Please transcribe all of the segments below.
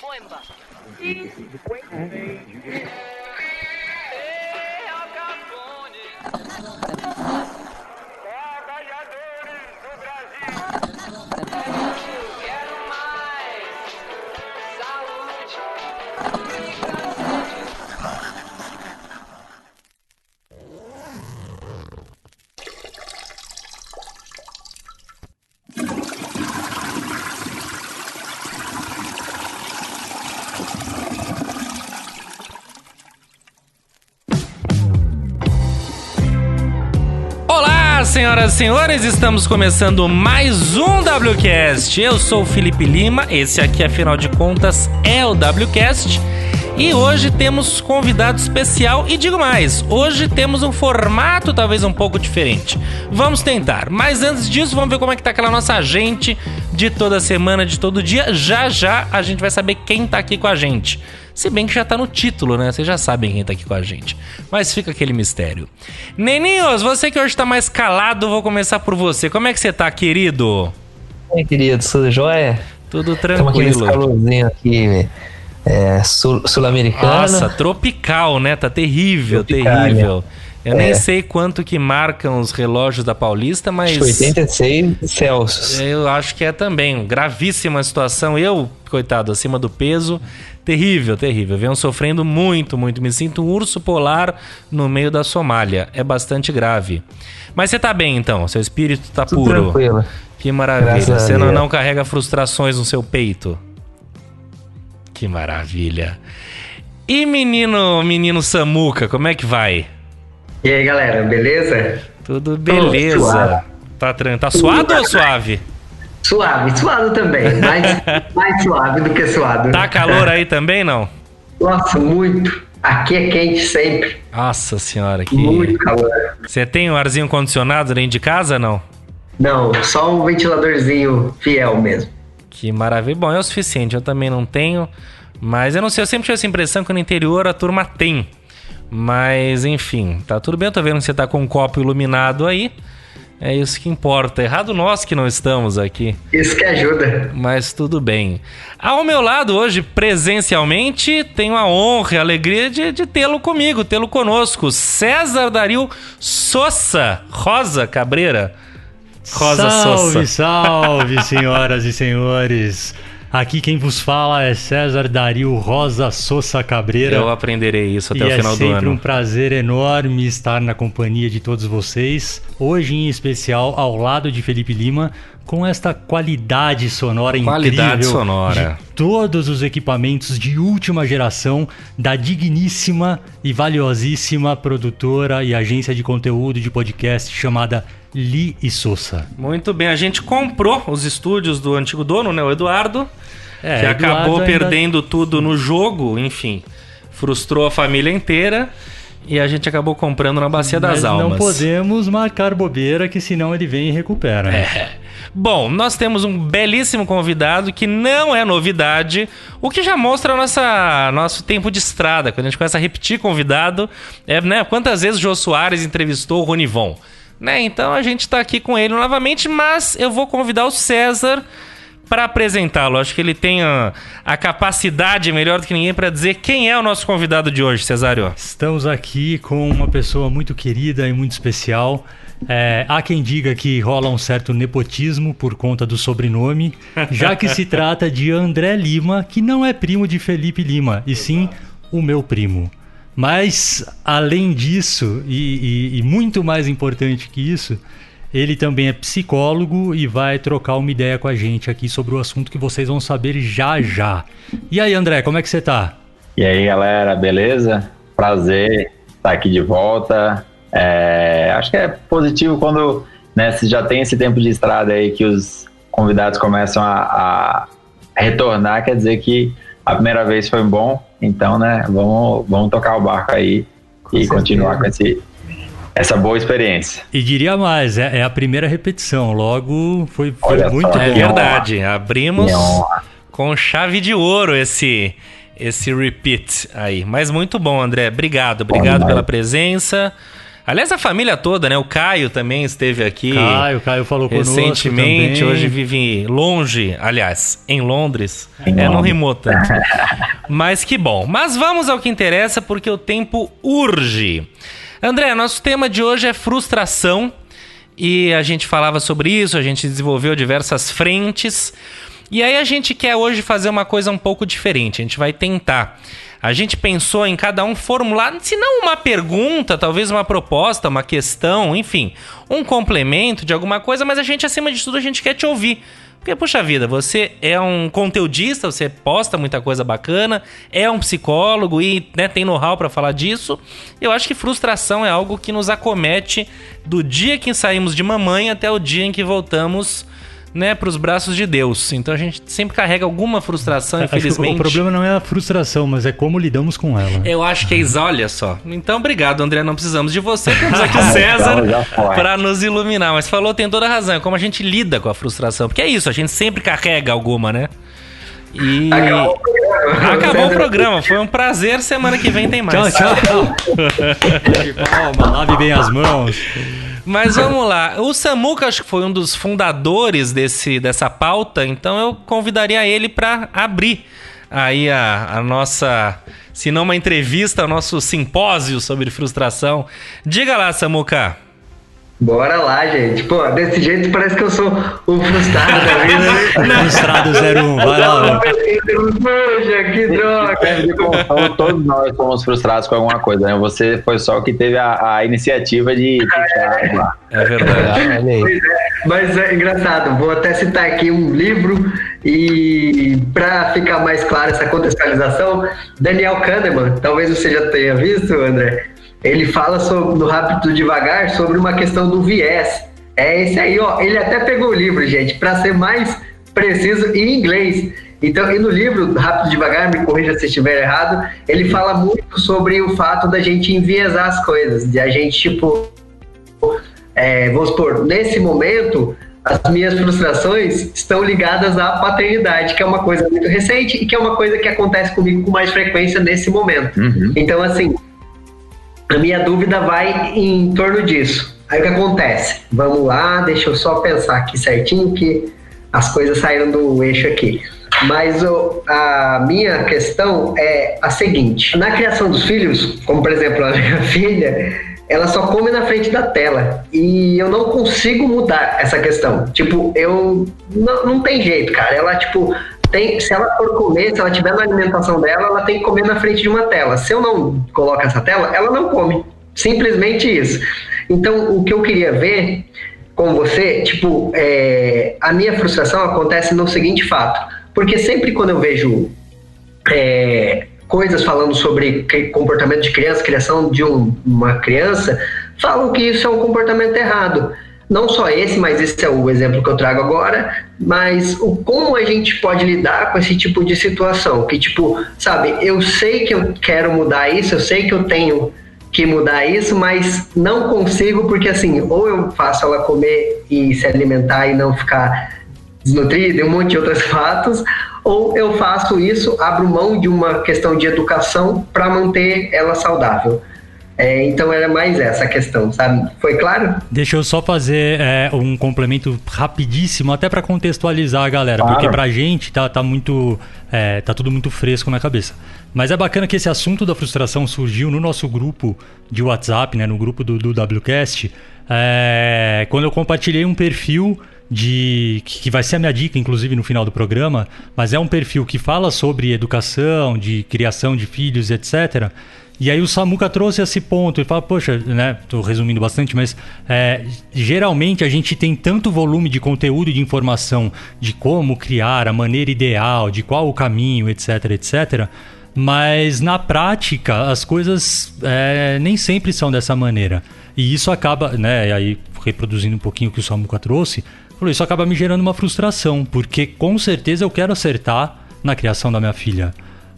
Boemba. Senhoras e senhores, estamos começando mais um WCast. Eu sou o Felipe Lima, esse aqui, afinal de contas, é o WCast. E hoje temos convidado especial e digo mais, hoje temos um formato talvez um pouco diferente. Vamos tentar, mas antes disso vamos ver como é que tá aquela nossa agente de toda semana, de todo dia. Já a gente vai saber quem tá aqui com a gente. Se bem que já tá no título, né? Vocês já sabem quem tá aqui com a gente. Mas fica aquele mistério. Neninhos, você que hoje tá mais calado, vou começar por você. Como é que você tá, querido? Oi, querido, tudo jóia? Tudo tranquilo. Estamos aqui nesse calorzinho aqui, sul-americano. Nossa, tropical, né? Tá terrível. Eu nem sei quanto que marcam os relógios da Paulista, mas... Acho que 86 Celsius. Eu acho que é também. Gravíssima situação. Eu, coitado, acima do peso. Terrível. Venho sofrendo muito. Me sinto um urso polar no meio da Somália. É bastante grave. Mas você tá bem, então? Seu espírito tá tudo puro. Tranquilo. Que maravilha. Você não carrega frustrações no seu peito. Que maravilha. E menino Samuca, como é que vai? E aí, galera, beleza? Tudo beleza. Tá suado ou suave? Suado também, mais suave do que suado. Tá calor aí também, não? Nossa, muito. Aqui é quente sempre. Nossa senhora, que... Muito calor. Você tem um arzinho condicionado dentro de casa, não? Não, só um ventiladorzinho fiel mesmo. Que maravilha. Bom, é o suficiente, eu também não tenho. Mas eu não sei, eu sempre tive essa impressão que no interior a turma tem. Mas, enfim, tá tudo bem. Eu tô vendo que você tá com um copo iluminado aí. É isso que importa. Errado nós que não estamos aqui. Isso que ajuda. Mas tudo bem. Ao meu lado hoje, presencialmente, tenho a honra e a alegria de tê-lo comigo, tê-lo conosco. César Dario Sosa Cabreira. Salve, senhoras e senhores. Aqui quem vos fala é César Dario Rosa Sosa Cabreira. Eu aprenderei isso até o final do ano. É sempre um prazer enorme estar na companhia de todos vocês. Hoje, em especial, ao lado de Felipe Lima, com esta qualidade sonora incrível. De todos os equipamentos de última geração da digníssima e valiosíssima produtora e agência de conteúdo de podcast chamada Li e Sosa. Muito bem, a gente comprou os estúdios do antigo dono, né, o Eduardo, que Eduardo acabou perdendo tudo no jogo, enfim, frustrou a família inteira e a gente acabou comprando na Bacia das Almas. Não podemos marcar bobeira, que senão ele vem e recupera. Né? Bom, nós temos um belíssimo convidado que não é novidade, o que já mostra nosso tempo de estrada, quando a gente começa a repetir convidado, né? Quantas vezes o Jô Soares entrevistou o Ronivon? Né? Então a gente tá aqui com ele novamente, mas eu vou convidar o César para apresentá-lo. Acho que ele tem a capacidade melhor do que ninguém para dizer quem é o nosso convidado de hoje, Cesário. Estamos aqui com uma pessoa muito querida e muito especial. Há quem diga que rola um certo nepotismo por conta do sobrenome, já que se trata de André Lima, que não é primo de Felipe Lima, e sim o meu primo. Mas, além disso, e muito mais importante que isso, ele também é psicólogo e vai trocar uma ideia com a gente aqui sobre o assunto que vocês vão saber já. E aí, André, como é que você tá? E aí, galera, beleza? Prazer estar aqui de volta. Acho que é positivo quando, né, se já tem esse tempo de estrada aí que os convidados começam a retornar, quer dizer que a primeira vez foi bom. Então, né, vamos tocar o barco aí e continuar com essa boa experiência. E diria mais, é a primeira repetição, logo foi muito bom. É verdade, abrimos com chave de ouro esse repeat aí. Mas muito bom, André, obrigado pela presença. Aliás, a família toda, né? O Caio também esteve aqui. Caio falou conosco recentemente. também. Hoje vive longe, aliás, em Londres. Não rimou tanto. Mas que bom. Mas vamos ao que interessa, porque o tempo urge. André, nosso tema de hoje é frustração. E a gente falava sobre isso, a gente desenvolveu diversas frentes. E aí a gente quer hoje fazer uma coisa um pouco diferente. A gente vai tentar. A gente pensou em cada um formular, se não uma pergunta, talvez uma proposta, uma questão, enfim, um complemento de alguma coisa, mas a gente, acima de tudo, a gente quer te ouvir. Porque, puxa vida, você é um conteudista, você posta muita coisa bacana, é um psicólogo e, né, tem know-how para falar disso. Eu acho que frustração é algo que nos acomete do dia que saímos de mamãe até o dia em que voltamos, né, para os braços de Deus. Então a gente sempre carrega alguma frustração, infelizmente. O problema não é a frustração, mas é como lidamos com ela. Eu acho que é isso, olha só. Então, obrigado, André, não precisamos de você. Temos aqui o César para nos iluminar. Mas falou, tem toda a razão, é como a gente lida com a frustração. Porque é isso, a gente sempre carrega alguma, né? E acabou o programa. Foi um prazer, semana que vem tem mais. Tchau. Palma, lave bem as mãos. Mas vamos lá, o Samuca acho que foi um dos fundadores dessa pauta, então eu convidaria ele para abrir aí a nossa, se não uma entrevista, o nosso simpósio sobre frustração. Diga lá, Samuca. Bora lá, gente. Pô, desse jeito parece que eu sou o frustrado da vida, né? Frustrado 01, vai lá. Poxa, que droga. Todos nós fomos frustrados com alguma coisa, né? Você foi só o que teve a iniciativa de... É verdade. Mas é engraçado, vou até citar aqui um livro e para ficar mais clara essa contextualização, Daniel Kahneman, talvez você já tenha visto, André, ele fala no Rápido Devagar sobre uma questão do viés. É esse aí, ó. Ele até pegou o livro, gente, para ser mais preciso em inglês. Então, e no livro Rápido Devagar, me corrija se estiver errado, ele fala muito sobre o fato da gente enviesar as coisas, de a gente, tipo, vamos supor, nesse momento, as minhas frustrações estão ligadas à paternidade, que é uma coisa muito recente e que é uma coisa que acontece comigo com mais frequência nesse momento. Uhum. Então, assim, a minha dúvida vai em torno disso. Aí o que acontece? Vamos lá, deixa eu só pensar aqui certinho que as coisas saíram do eixo aqui. Mas a minha questão é a seguinte. Na criação dos filhos, como por exemplo a minha filha, ela só come na frente da tela. E eu não consigo mudar essa questão. Tipo, não tem jeito, cara. Ela, tipo... se ela for comer, se ela tiver na alimentação dela, ela tem que comer na frente de uma tela. Se eu não coloco essa tela, ela não come. Simplesmente isso. Então, o que eu queria ver com você, tipo, a minha frustração acontece no seguinte fato. Porque sempre quando eu vejo coisas falando sobre comportamento de criança, criação de uma criança, falam que isso é um comportamento errado. Não só esse, mas esse é o exemplo que eu trago agora, mas como a gente pode lidar com esse tipo de situação, que tipo, sabe, eu sei que eu quero mudar isso, eu sei que eu tenho que mudar isso, mas não consigo porque assim, ou eu faço ela comer e se alimentar e não ficar desnutrida e um monte de outros fatos, ou eu faço isso, abro mão de uma questão de educação para manter ela saudável. Então era mais essa questão, sabe? Foi claro? Deixa eu só fazer um complemento rapidíssimo, até para contextualizar a galera, claro. Porque pra gente tá tudo muito fresco na cabeça. Mas é bacana que esse assunto da frustração surgiu no nosso grupo de WhatsApp, né? No grupo do WCast, quando eu compartilhei um perfil que vai ser a minha dica, inclusive, no final do programa, mas é um perfil que fala sobre educação, de criação de filhos, etc., e aí o Samuca trouxe esse ponto, ele fala, poxa, né, tô resumindo bastante, mas geralmente a gente tem tanto volume de conteúdo e de informação de como criar, a maneira ideal, de qual o caminho, etc, etc, mas na prática as coisas nem sempre são dessa maneira. E isso acaba, né, aí reproduzindo um pouquinho o que o Samuca trouxe, isso acaba me gerando uma frustração, porque com certeza eu quero acertar na criação da minha filha.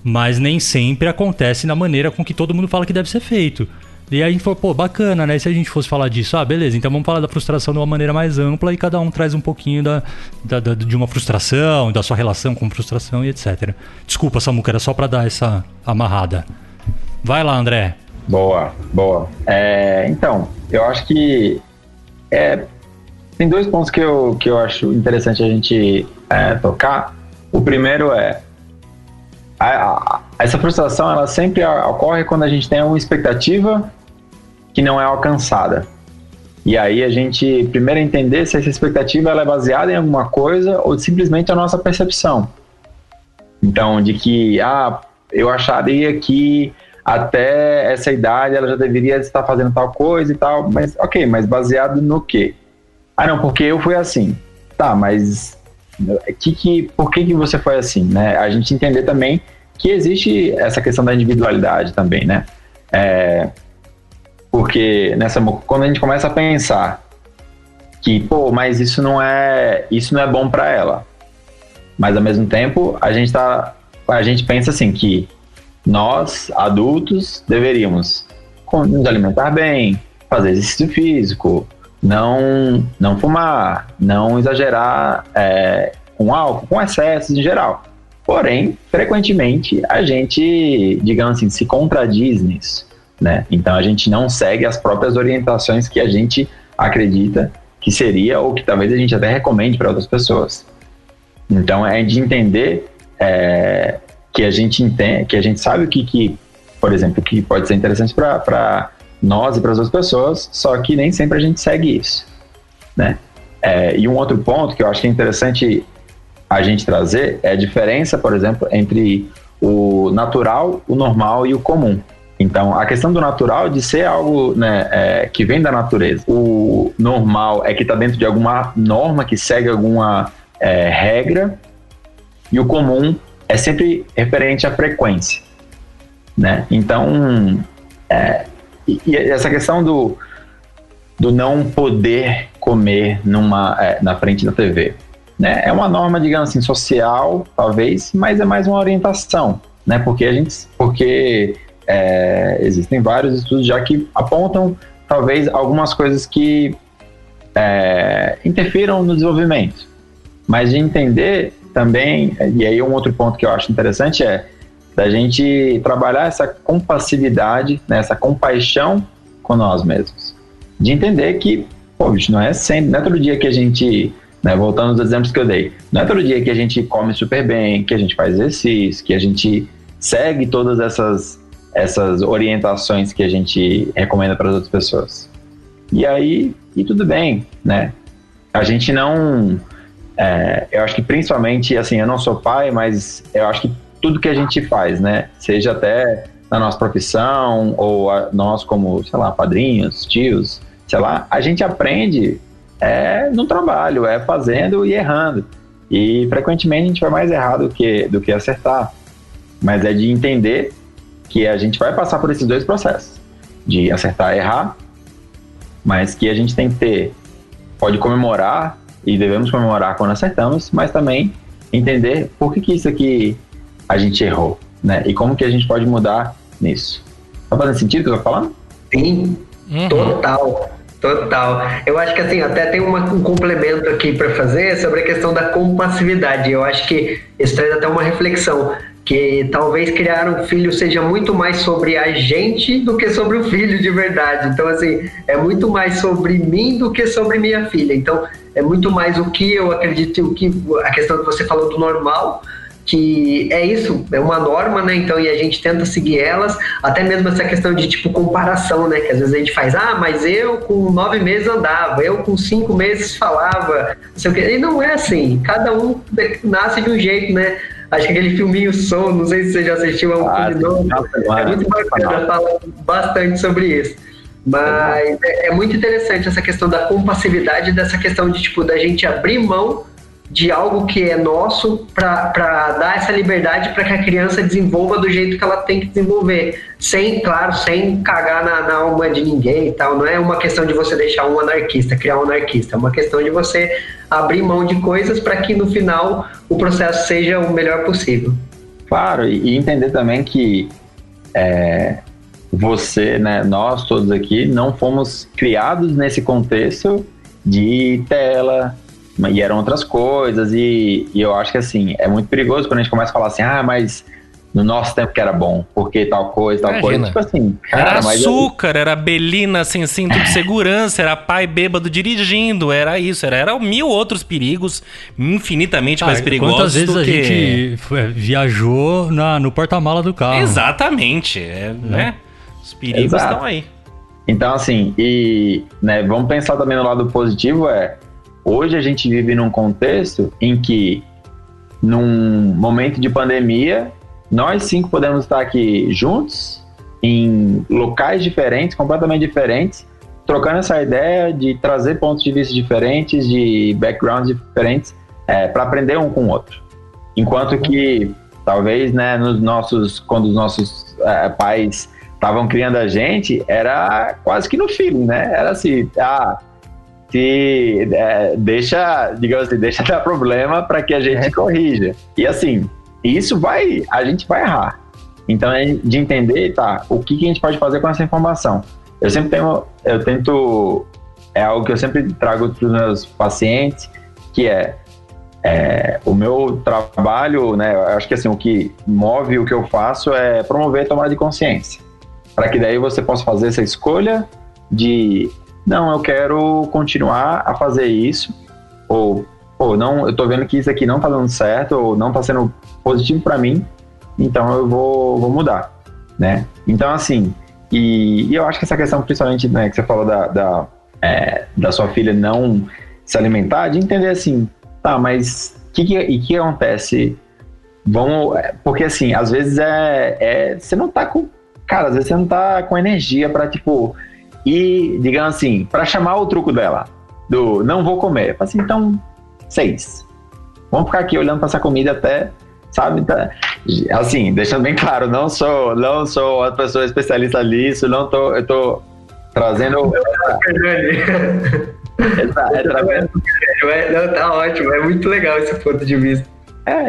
Mas nem sempre acontece na maneira com que todo mundo fala que deve ser feito. E aí a gente falou, pô, bacana, né? Se a gente fosse falar disso, beleza, então vamos falar da frustração de uma maneira mais ampla e cada um traz um pouquinho de uma frustração, da sua relação com frustração e etc. Desculpa, Samuca, era só pra dar essa amarrada. Vai lá, André. Boa. Então, eu acho que tem 2 pontos que eu acho interessante a gente tocar. O primeiro é essa frustração, ela sempre ocorre quando a gente tem uma expectativa que não é alcançada. E aí a gente primeiro entender se essa expectativa ela é baseada em alguma coisa ou simplesmente a nossa percepção. Então, de que eu acharia que até essa idade ela já deveria estar fazendo tal coisa e tal, mas ok, mas baseado no quê? Não, porque eu fui assim. Tá, mas por que você foi assim, né? A gente entender também que existe essa questão da individualidade também, né? Porque quando a gente começa a pensar que, mas isso não é bom para ela, mas ao mesmo tempo a gente pensa assim que nós, adultos, deveríamos nos alimentar bem, fazer exercício físico, não fumar, não exagerar com álcool, com excessos em geral. Porém, frequentemente a gente, digamos assim, se contradiz nisso, né? Então a gente não segue as próprias orientações que a gente acredita que seria ou que talvez a gente até recomende para outras pessoas. Então é de entender que a gente sabe o que, por exemplo, que pode ser interessante para nós e para as outras pessoas, só que nem sempre a gente segue isso, né? E um outro ponto que eu acho que é interessante a gente trazer é a diferença, por exemplo, entre o natural, o normal e o comum. Então, a questão do natural de ser algo, né, que vem da natureza. O normal é que está dentro de alguma norma, que segue alguma regra, e o comum é sempre referente à frequência, né? Então, e essa questão do não poder comer na frente da TV, né? É uma norma, digamos assim, social, talvez, mas é mais uma orientação, né? Porque existem vários estudos já que apontam, talvez, algumas coisas que interfiram no desenvolvimento. Mas de entender também, e aí um outro ponto que eu acho interessante da gente trabalhar essa compassividade, né, essa compaixão com nós mesmos. De entender que, não é sempre, não é todo dia que a gente, né, voltando aos exemplos que eu dei, não é todo dia que a gente come super bem, que a gente faz exercício, que a gente segue todas essas orientações que a gente recomenda para as outras pessoas. E aí, tudo bem, né? A gente não... eu acho que principalmente, assim, eu não sou pai, mas eu acho que tudo que a gente faz, né? Seja até na nossa profissão, ou nós como, sei lá, padrinhos, tios, sei lá, a gente aprende no trabalho, fazendo e errando. E frequentemente a gente vai mais errado do que acertar. Mas é de entender que a gente vai passar por esses 2 processos, de acertar e errar, mas que a gente tem que pode comemorar, e devemos comemorar quando acertamos, mas também entender por que isso aqui a gente errou, né? E como que a gente pode mudar nisso. Tá fazendo sentido o que eu tô falando? Sim, total. Eu acho que assim, até tem um complemento aqui para fazer sobre a questão da compassividade. Eu acho que isso traz até uma reflexão, que talvez criar um filho seja muito mais sobre a gente do que sobre o filho de verdade. Então, assim, é muito mais sobre mim do que sobre minha filha. Então, é muito mais o que eu acredito, a questão que você falou do normal, que é isso, é uma norma, né? Então, e a gente tenta seguir elas, até mesmo essa questão de, comparação, né? Que às vezes a gente faz, mas eu com 9 meses andava, eu com 5 meses falava, não sei o quê. E não é assim, cada um nasce de um jeito, né? Acho que aquele filminho Soul, não sei se você já assistiu, é um filme novo, é muito bacana, fala bastante sobre isso. Mas é muito interessante essa questão da compassividade, dessa questão de, da gente abrir mão de algo que é nosso para dar essa liberdade para que a criança desenvolva do jeito que ela tem que desenvolver. Sem cagar na alma de ninguém e tal. Não é uma questão de você deixar um anarquista, criar um anarquista. É uma questão de você abrir mão de coisas para que no final o processo seja o melhor possível. Claro, e entender também que você, né, nós todos aqui, não fomos criados nesse contexto de tela, e eram outras coisas, e eu acho que assim, é muito perigoso quando a gente começa a falar assim, mas no nosso tempo que era bom, porque tal coisa, tal coisa. Tipo assim, cara, era açúcar, era Belina sem cinto de segurança, era pai bêbado dirigindo, era isso, era 1000 outros perigos infinitamente mais perigosos. Quantas vezes do a gente viajou no porta-mala do carro? Exatamente, né? Os perigos estão aí. Então, assim, né, vamos pensar também no lado positivo, hoje a gente vive num contexto em que, num momento de pandemia, nós 5 podemos estar aqui juntos, em locais diferentes, completamente diferentes, trocando essa ideia de trazer pontos de vista diferentes, de backgrounds diferentes, para aprender um com o outro. Enquanto que, talvez, né, quando os nossos pais estavam criando a gente, era quase que no feeling, né? Era assim, digamos assim, deixa dar problema para que a gente corrija. E assim, a gente vai errar. Então, de entender, o que a gente pode fazer com essa informação. Eu tento, é algo que eu sempre trago para os meus pacientes, que o meu trabalho, né? Eu acho que assim, o que move o que eu faço é promover a tomada de consciência. Para que daí você possa fazer essa escolha de, não, eu quero continuar a fazer isso, ou não, eu tô vendo que isso aqui não tá dando certo, ou não tá sendo positivo para mim, então eu vou mudar, né? Então, assim, e eu acho que essa questão, principalmente, né, que você falou da sua filha não se alimentar, de entender assim, mas o que acontece? Porque assim, às vezes você não tá com... Cara, às vezes você não tá com energia pra, ir, digamos assim, pra chamar o truco dela, do não vou comer. Fala assim, então, 6. Vamos ficar aqui olhando pra essa comida até, sabe? Assim, deixando bem claro, não sou uma pessoa especialista nisso, eu tô trazendo... Tá ótimo, é muito legal esse ponto de vista.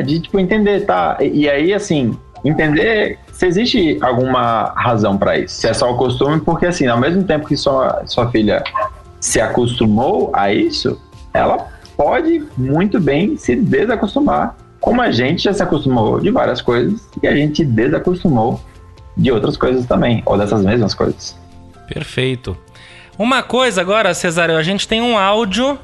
De, entender, E aí, assim, entender se existe alguma razão para isso. Se é só o costume, porque assim, ao mesmo tempo que sua filha se acostumou a isso, ela pode muito bem se desacostumar, como a gente já se acostumou de várias coisas e a gente desacostumou de outras coisas também, ou dessas mesmas coisas. Perfeito. Uma coisa agora, Cesário, a gente tem um áudio.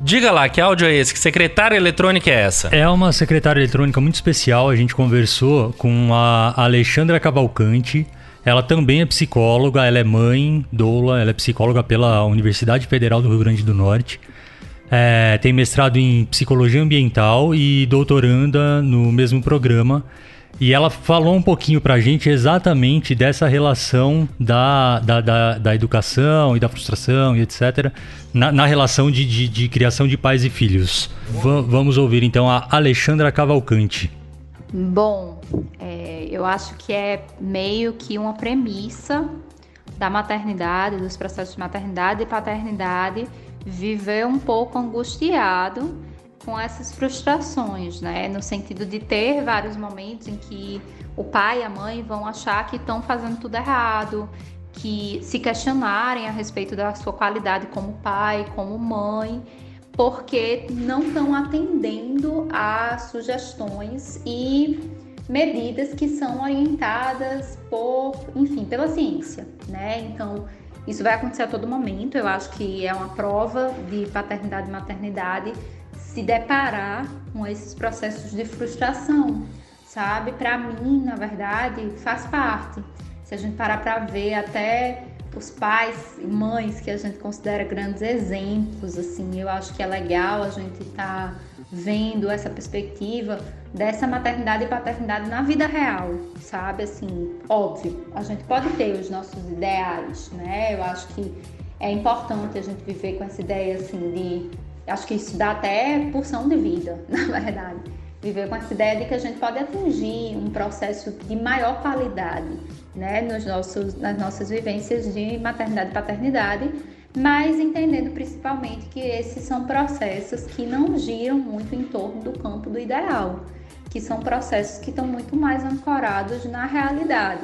Diga lá, que áudio é esse? Que secretária eletrônica é essa? É uma secretária eletrônica muito especial. A gente conversou com a Alexandra Cavalcante. Ela também é psicóloga, ela é mãe, doula, ela é psicóloga pela Universidade Federal do Rio Grande do Norte. Tem mestrado em psicologia ambiental e doutoranda no mesmo programa. E ela falou um pouquinho pra gente exatamente dessa relação da educação e da frustração e etc. Na relação de criação de pais e filhos. Vamos ouvir então a Alexandra Cavalcante. Bom, eu acho que é meio que uma premissa da maternidade, dos processos de maternidade e paternidade, viver um pouco angustiado com essas frustrações, né? No sentido de ter vários momentos em que o pai e a mãe vão achar que estão fazendo tudo errado, que se questionarem a respeito da sua qualidade como pai, como mãe, porque não estão atendendo a sugestões e medidas que são orientadas pela ciência, né? Então, isso vai acontecer a todo momento. Eu acho que é uma prova de paternidade e maternidade se deparar com esses processos de frustração, sabe? Para mim, na verdade, faz parte. Se a gente parar para ver, até os pais e mães que a gente considera grandes exemplos, assim, eu acho que é legal a gente estar vendo essa perspectiva dessa maternidade e paternidade na vida real, sabe? Assim, óbvio, a gente pode ter os nossos ideais, né? Eu acho que é importante a gente viver com essa ideia, assim, de... Acho que isso dá até porção de vida, na verdade. Viver com essa ideia de que a gente pode atingir um processo de maior qualidade, né, nas nossas vivências de maternidade e paternidade, mas entendendo principalmente que esses são processos que não giram muito em torno do campo do ideal, que são processos que estão muito mais ancorados na realidade.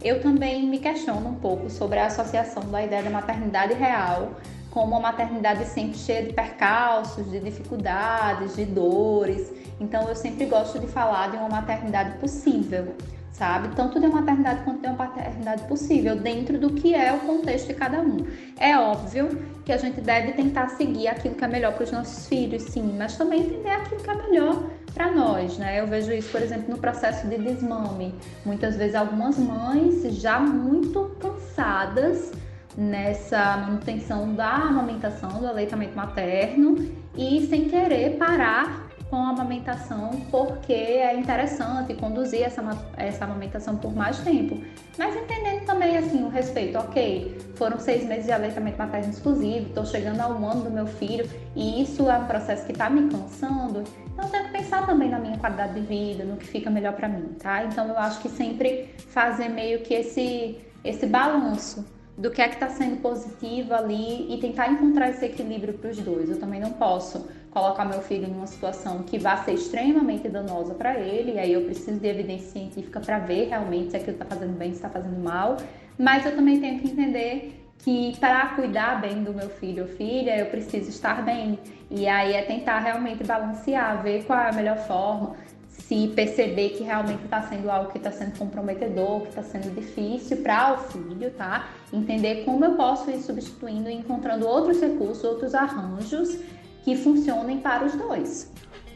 Eu também me questiono um pouco sobre a associação da ideia da maternidade real como uma maternidade sempre cheia de percalços, de dificuldades, de dores. Então eu sempre gosto de falar de uma maternidade possível, sabe? Tanto de uma maternidade quanto de uma paternidade possível, dentro do que é o contexto de cada um. É óbvio que a gente deve tentar seguir aquilo que é melhor para os nossos filhos, sim, mas também entender aquilo que é melhor para nós, né? Eu vejo isso, por exemplo, no processo de desmame. Muitas vezes algumas mães já muito cansadas nessa manutenção da amamentação, do aleitamento materno e sem querer parar com a amamentação porque é interessante conduzir essa amamentação por mais tempo. Mas entendendo também assim o respeito, ok, foram 6 meses de aleitamento materno exclusivo, estou chegando ao 1 ano do meu filho e isso é um processo que está me cansando, então eu tenho que pensar também na minha qualidade de vida, no que fica melhor para mim, tá? Então eu acho que sempre fazer meio que esse balanço do que é que está sendo positivo ali e tentar encontrar esse equilíbrio para os dois. Eu também não posso colocar meu filho numa situação que vai ser extremamente danosa para ele, e aí eu preciso de evidência científica para ver realmente se aquilo está fazendo bem, se está fazendo mal, mas eu também tenho que entender que para cuidar bem do meu filho ou filha, eu preciso estar bem, e aí é tentar realmente balancear, ver qual é a melhor forma, se perceber que realmente está sendo algo que está sendo comprometedor, que está sendo difícil para o filho, tá? Entender como eu posso ir substituindo e encontrando outros recursos, outros arranjos que funcionem para os dois.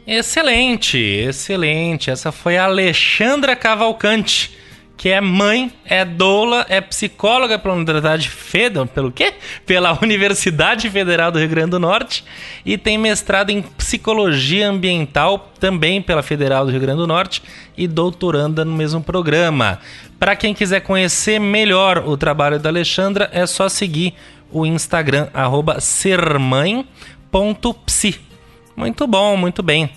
Excelente, excelente. Essa foi a Alexandra Cavalcante, que é mãe, é doula, é psicóloga pela Universidade Federal do Rio Grande do Norte e tem mestrado em Psicologia Ambiental também pela Federal do Rio Grande do Norte e doutoranda no mesmo programa. Para quem quiser conhecer melhor o trabalho da Alexandra, é só seguir o Instagram, @sermãe.psi. Muito bom, muito bem.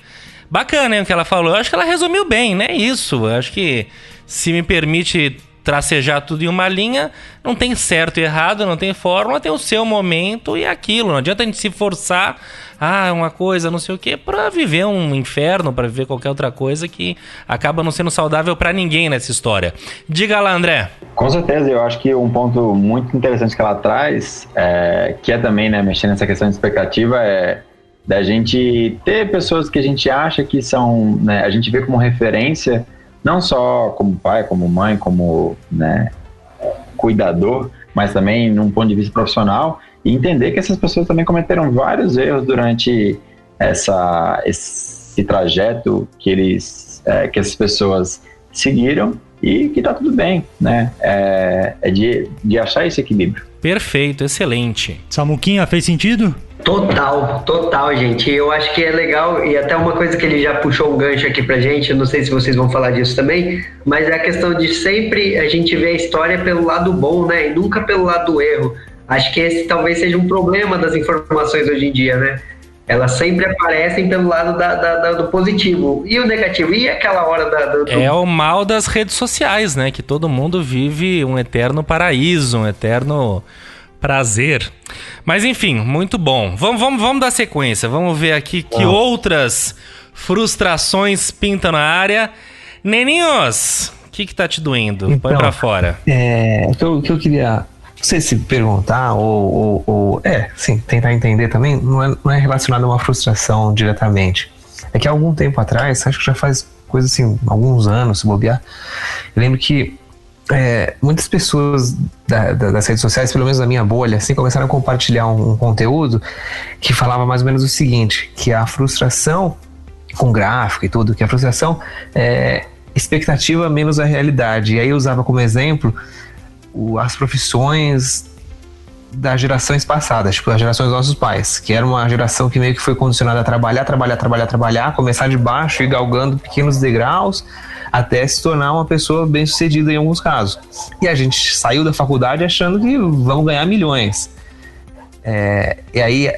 Bacana, hein, o que ela falou. Eu acho que ela resumiu bem, né? Isso, eu acho que se me permite tracejar tudo em uma linha, não tem certo e errado, não tem fórmula, tem o seu momento e aquilo. Não adianta a gente se forçar uma coisa, não sei o quê, pra viver um inferno, pra viver qualquer outra coisa que acaba não sendo saudável pra ninguém nessa história. Diga lá, André. Com certeza, eu acho que um ponto muito interessante que ela traz, que é também, né, mexendo nessa questão de expectativa, é da gente ter pessoas que a gente acha que são, né, a gente vê como referência, não só como pai, como mãe, como, né, cuidador, mas também num ponto de vista profissional, e entender que essas pessoas também cometeram vários erros durante esse trajeto que essas pessoas seguiram e que tá tudo bem, né? É de achar esse equilíbrio. Perfeito, excelente. Samuquinha, fez sentido? Total, gente. Eu acho que é legal, e até uma coisa que ele já puxou um gancho aqui pra gente, eu não sei se vocês vão falar disso também, mas é a questão de sempre a gente ver a história pelo lado bom, né? E nunca pelo lado do erro. Acho que esse talvez seja um problema das informações hoje em dia, né? Elas sempre aparecem pelo lado do positivo. E o negativo? E aquela hora É o mal das redes sociais, né? Que todo mundo vive um eterno paraíso, um eterno prazer. Mas enfim, muito bom. Vamos dar sequência. Vamos ver aqui que outras frustrações pintam na área. Neninhos, o que tá te doendo? Então, põe pra fora. O que eu queria... Não sei se perguntar sim, tentar entender também, não é relacionado a uma frustração diretamente. É que há algum tempo atrás, acho que já faz coisa assim, alguns anos, se bobear, eu lembro que muitas pessoas das redes sociais, pelo menos da minha bolha, assim, começaram a compartilhar um conteúdo que falava mais ou menos o seguinte, que a frustração, com gráfico e tudo, que a frustração é expectativa menos a realidade. E aí eu usava como exemplo as profissões das gerações passadas, tipo as gerações dos nossos pais, que era uma geração que meio que foi condicionada a trabalhar, começar de baixo e galgando pequenos degraus até se tornar uma pessoa bem-sucedida em alguns casos. E a gente saiu da faculdade achando que vamos ganhar milhões. E aí,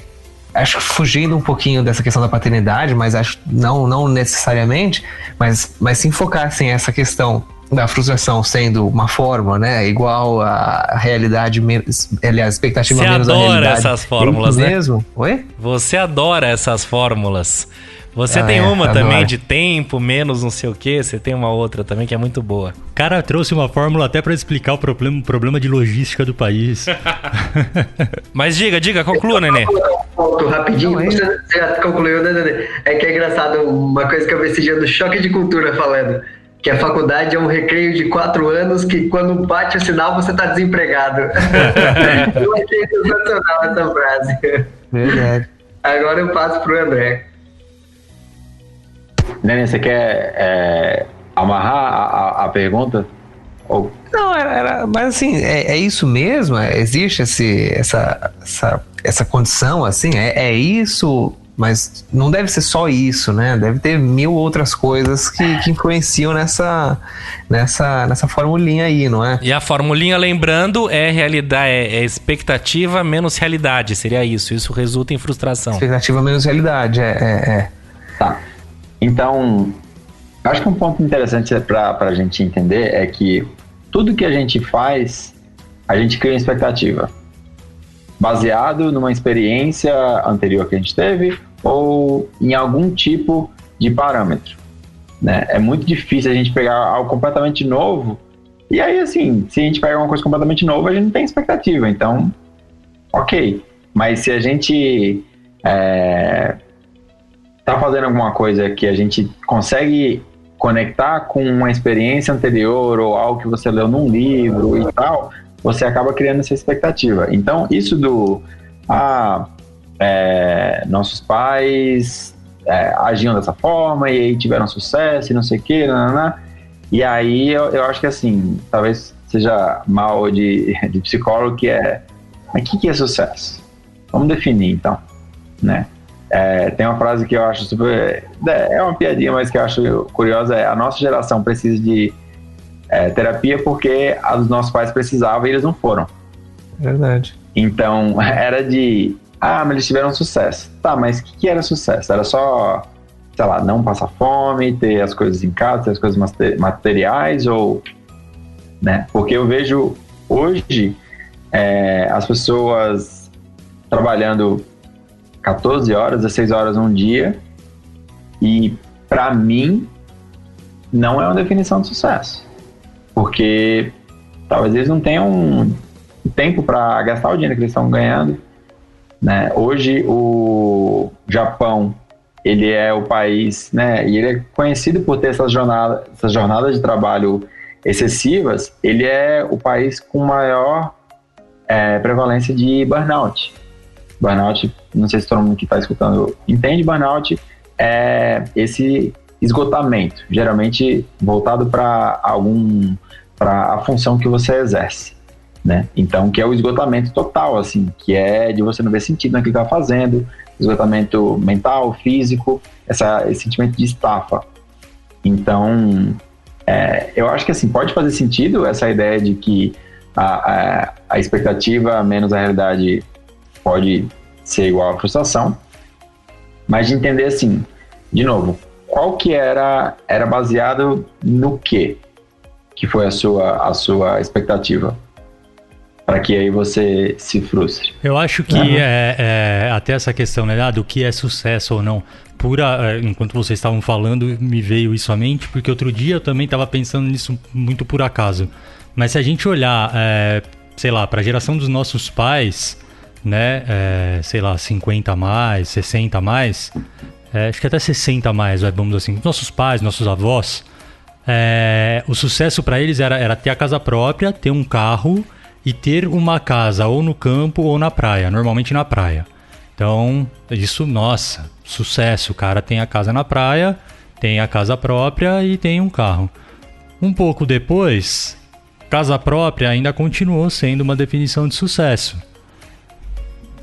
acho que fugindo um pouquinho dessa questão da paternidade, mas acho não necessariamente, mas se enfocar assim, essa questão da frustração sendo uma fórmula, né, igual a realidade, aliás, expectativa menos a realidade. Você adora essas fórmulas, né? Mesmo. Oi? Você adora essas fórmulas. Você tem uma também de tempo, menos não sei o que, você tem uma outra também que é muito boa. O cara trouxe uma fórmula até pra explicar o problema de logística do país. Mas diga, conclua, Nenê. Rapidinho, você já concluiu, né, Nenê? É que é engraçado, uma coisa que eu vi esse dia do Choque de Cultura falando. que a faculdade é um recreio de 4 anos que quando bate o sinal você está desempregado. Eu achei sensacional essa frase. Verdade. Agora eu passo para o André. Nenê, você quer amarrar a pergunta? Ou... Não, mas assim, é isso mesmo? Existe essa condição, assim? É isso, mas não deve ser só isso, né? Deve ter 1000 outras coisas que influenciam nessa formulinha aí, não é? E a formulinha, lembrando, é realidade, é expectativa menos realidade, seria isso. Isso resulta em frustração. Expectativa menos realidade, Tá. Então, acho que um ponto interessante para a gente entender é que tudo que a gente faz, a gente cria uma expectativa. Baseado numa experiência anterior que a gente teve ou em algum tipo de parâmetro, né? É muito difícil a gente pegar algo completamente novo e aí, assim, se a gente pega uma coisa completamente nova, a gente não tem expectativa, então, ok. Mas se a gente tá fazendo alguma coisa que a gente consegue conectar com uma experiência anterior ou algo que você leu num livro e tal, você acaba criando essa expectativa. Então, isso nossos pais agiam dessa forma e aí tiveram sucesso e não sei o que, e aí eu acho que assim, talvez seja mal de psicólogo, mas o que é sucesso? Vamos definir então, né? Tem uma frase que eu acho super... É uma piadinha, mas que eu acho curiosa, a nossa geração precisa de terapia porque a dos nossos pais precisavam e eles não foram. Verdade. Então, era mas eles tiveram sucesso. Tá, mas o que era sucesso? Era só, sei lá, não passar fome, ter as coisas em casa, ter as coisas materiais, ou... né? Porque eu vejo hoje as pessoas trabalhando 14 horas, 16 horas um dia, e para mim não é uma definição de sucesso, porque talvez eles não tenham tempo para gastar o dinheiro que eles estão ganhando, né? Hoje o Japão, ele é o país, né, e ele é conhecido por ter essas jornadas de trabalho excessivas. Ele é o país com maior prevalência de burnout. Burnout, não sei se todo mundo que está escutando entende, burnout é esse esgotamento, geralmente voltado para a função que você exerce, né? Então, que é o esgotamento total, assim, que é de você não ver sentido naquilo que está fazendo, esgotamento mental, físico, esse sentimento de estafa. Então, eu acho que assim, pode fazer sentido essa ideia de que a expectativa menos a realidade pode ser igual à frustração, mas de entender assim, de novo, qual que era baseado no que foi a sua expectativa, para que aí você se frustre. Eu acho que até essa questão, né, do que é sucesso ou não, enquanto vocês estavam falando, me veio isso à mente, porque outro dia eu também estava pensando nisso muito por acaso. Mas se a gente olhar, sei lá, para a geração dos nossos pais, né, sei lá, 50 a mais, 60 a mais, acho que até 60 a mais, vamos assim, nossos pais, nossos avós, o sucesso para eles era ter a casa própria, ter um carro e ter uma casa ou no campo ou na praia, normalmente na praia. Então, isso, nossa, sucesso, o cara tem a casa na praia, tem a casa própria e tem um carro. Um pouco depois, casa própria ainda continuou sendo uma definição de sucesso.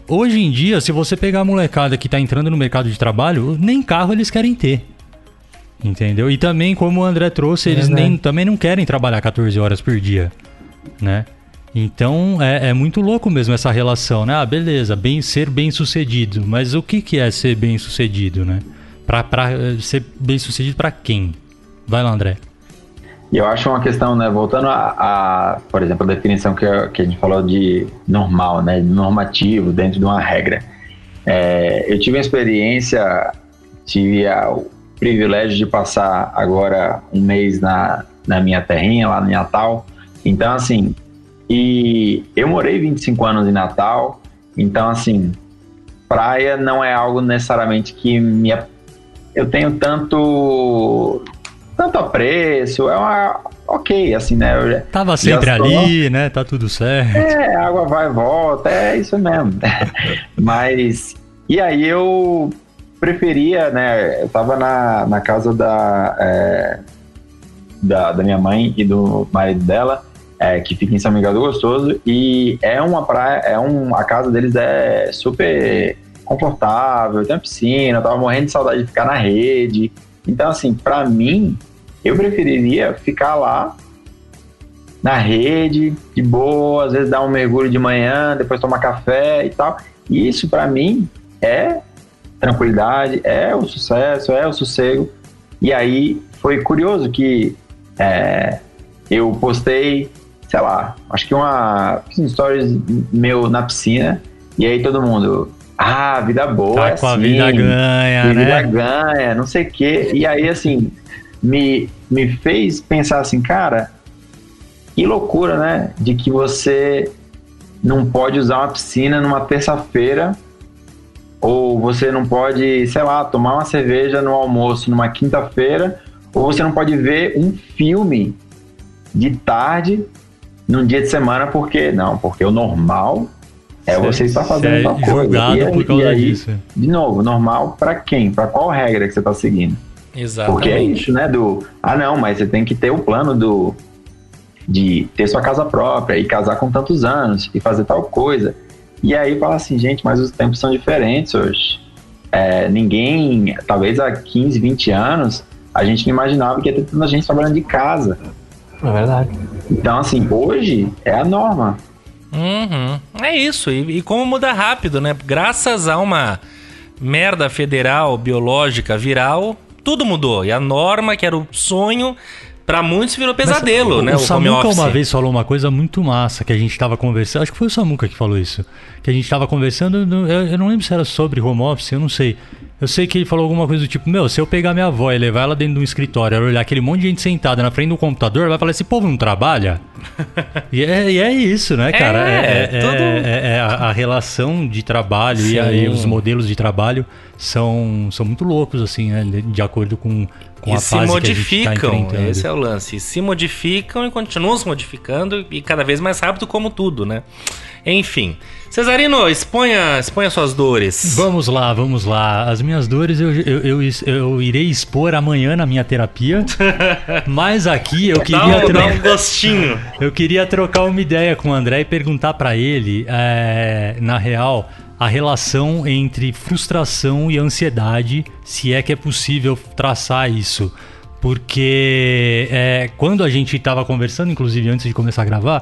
Hoje em dia, se você pegar a molecada que tá entrando no mercado de trabalho, nem carro eles querem ter. Entendeu? E também, como o André trouxe, eles também não querem trabalhar 14 horas por dia, né? Então, é muito louco mesmo essa relação, né? Ah, beleza, ser bem-sucedido. Mas o que é ser bem-sucedido, né? Pra ser bem-sucedido pra quem? Vai lá, André. E eu acho uma questão, né? Voltando por exemplo, a definição que a gente falou de normal, né? De normativo, dentro de uma regra. Eu tive uma experiência, tive o privilégio de passar agora um mês na minha terrinha, lá no Natal. Então, assim... E eu morei 25 anos em Natal, então assim, praia não é algo necessariamente que eu tenho tanto tanto a preço, é uma... Ok, assim, né? Eu Tava sempre ali, né? Tá tudo certo. A água vai e volta, é isso mesmo. Mas, e aí eu preferia, né? Eu tava na casa da minha mãe e do marido dela, que fica em São Miguel do Gostoso, e é uma praia, a casa deles é super confortável, tem uma piscina, eu tava morrendo de saudade de ficar na rede. Então, assim, pra mim, eu preferiria ficar lá na rede, de boa, às vezes dar um mergulho de manhã, depois tomar café e tal. E isso, pra mim, é tranquilidade, é o sucesso, é o sossego. E aí, foi curioso que eu postei, sei lá, acho que fiz um stories meu na piscina, e aí todo mundo, vida boa, tá com a vida ganha, né? Vida ganha, não sei o quê. E aí, assim, me fez pensar assim, cara, que loucura, né? De que você não pode usar uma piscina numa terça-feira, ou você não pode, sei lá, tomar uma cerveja no almoço numa quinta-feira, ou você não pode ver um filme de tarde num dia de semana, porque o normal é você estar fazendo tal coisa. Julgado por causa disso. De novo, normal pra quem? Pra qual regra que você tá seguindo? Exatamente. Porque é isso, né? Não, mas você tem que ter o plano de ter sua casa própria e casar com tantos anos e fazer tal coisa. E aí fala assim, gente, mas os tempos são diferentes hoje. Ninguém, talvez há 15, 20 anos, a gente não imaginava que ia ter tanta gente trabalhando de casa. É verdade. Então, assim, hoje é a norma. Uhum. É isso, e como muda rápido, né? Graças a uma merda federal, biológica, viral, tudo mudou. E a norma, que era o sonho, pra muitos virou pesadelo, né? O Samuca uma vez falou uma coisa muito massa, que a gente tava conversando, acho que foi o Samuca que falou isso, que a gente tava conversando, eu não lembro se era sobre home office, eu não sei. Eu sei que ele falou alguma coisa do tipo, se eu pegar minha avó e levar ela dentro de um escritório, ela olhar aquele monte de gente sentada na frente do computador, vai falar, esse povo não trabalha? e é isso, né, cara? A relação de trabalho e os modelos de trabalho são muito loucos, assim, né? De acordo com a fase que a gente tá enfrentando. Esse é o lance. Se modificam e continuam se modificando e cada vez mais rápido, como tudo, né? Enfim. Cesarino, exponha suas dores. Vamos lá. As minhas dores eu irei expor amanhã na minha terapia. Mas aqui eu queria dar um gostinho. Eu queria trocar uma ideia com o André e perguntar pra ele, na real, a relação entre frustração e ansiedade, se é que é possível traçar isso. Porque quando a gente estava conversando, inclusive antes de começar a gravar,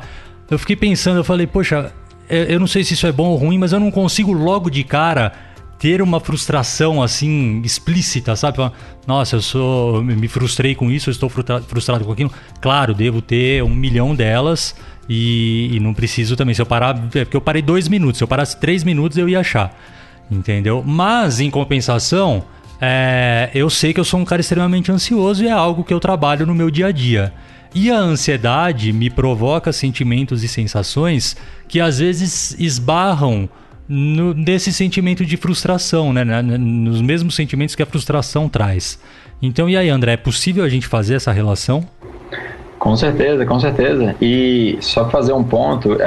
eu fiquei pensando, eu falei, poxa, eu não sei se isso é bom ou ruim, mas eu não consigo logo de cara ter uma frustração assim explícita, sabe? Nossa, eu me frustrei com isso, eu estou frustrado com aquilo. Claro, devo ter 1 milhão delas e não preciso também. Se eu parar, porque eu parei 2 minutos, se eu parasse 3 minutos eu ia achar, entendeu? Mas em compensação, eu sei que eu sou um cara extremamente ansioso e é algo que eu trabalho no meu dia a dia. E a ansiedade me provoca sentimentos e sensações que às vezes esbarram nesse sentimento de frustração, né? Nos mesmos sentimentos que a frustração traz. Então, e aí, André, é possível a gente fazer essa relação? Com certeza. E só pra fazer um ponto,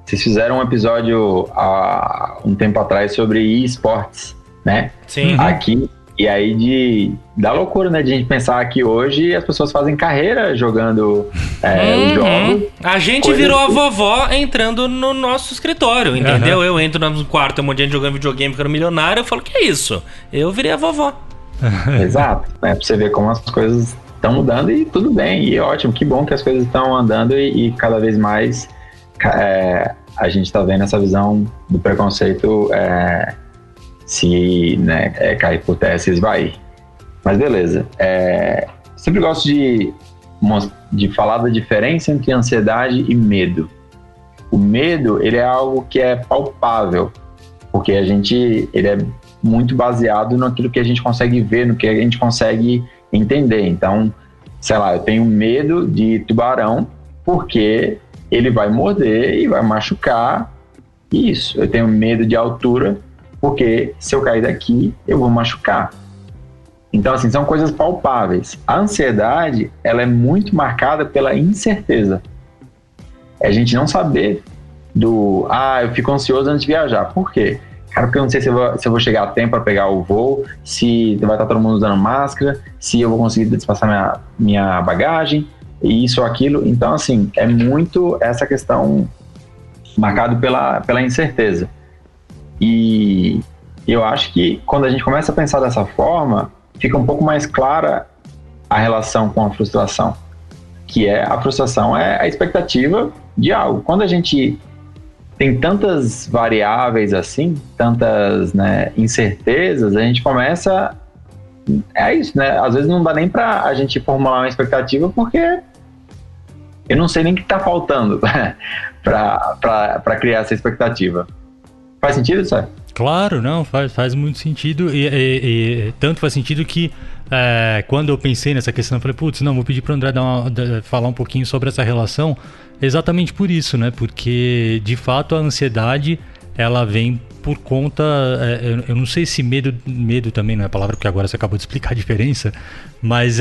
vocês fizeram um episódio há um tempo atrás sobre esportes, né? Sim. Aqui. E aí da loucura, né? De a gente pensar que hoje as pessoas fazem carreira jogando os jogos. A gente virou a vovó entrando no nosso escritório, entendeu? Eu entro no quarto, um monte de gente jogando videogame, ficando milionário, eu falo, que é isso? Eu virei a vovó. Exato. Pra você ver como as coisas estão mudando e tudo bem. E ótimo, que bom que as coisas estão andando e cada vez mais a gente tá vendo essa visão do preconceito se cair por terra, se esvair. Mas beleza. Sempre gosto de falar da diferença entre ansiedade e medo. O medo, ele é algo que é palpável, porque ele é muito baseado naquilo que a gente consegue ver, no que a gente consegue entender. Então, sei lá, eu tenho medo de tubarão porque ele vai morder e vai machucar. Isso. Eu tenho medo de altura porque se eu cair daqui, eu vou machucar. Então, assim, são coisas palpáveis. A ansiedade, ela é muito marcada pela incerteza. É a gente não saber eu fico ansioso antes de viajar. Por quê? Cara, porque eu não sei se eu vou chegar a tempo para pegar o voo, se vai estar todo mundo usando máscara, se eu vou conseguir despassar minha bagagem, isso ou aquilo. Então, assim, é muito essa questão marcada pela incerteza. E eu acho que quando a gente começa a pensar dessa forma, fica um pouco mais clara a relação com a frustração, que a frustração é a expectativa de algo. Quando a gente tem tantas variáveis assim, tantas, né, incertezas, a gente começa... É isso, né? Às vezes não dá nem pra a gente formular uma expectativa, porque eu não sei nem o que tá faltando pra criar essa expectativa. Faz sentido, Sérgio? Claro, não, faz muito sentido e tanto faz sentido que quando eu pensei nessa questão, eu falei, putz, não, vou pedir para o André falar um pouquinho sobre essa relação, exatamente por isso, né? Porque, de fato, a ansiedade, ela vem por conta, eu não sei se medo também não é a palavra, porque agora você acabou de explicar a diferença, mas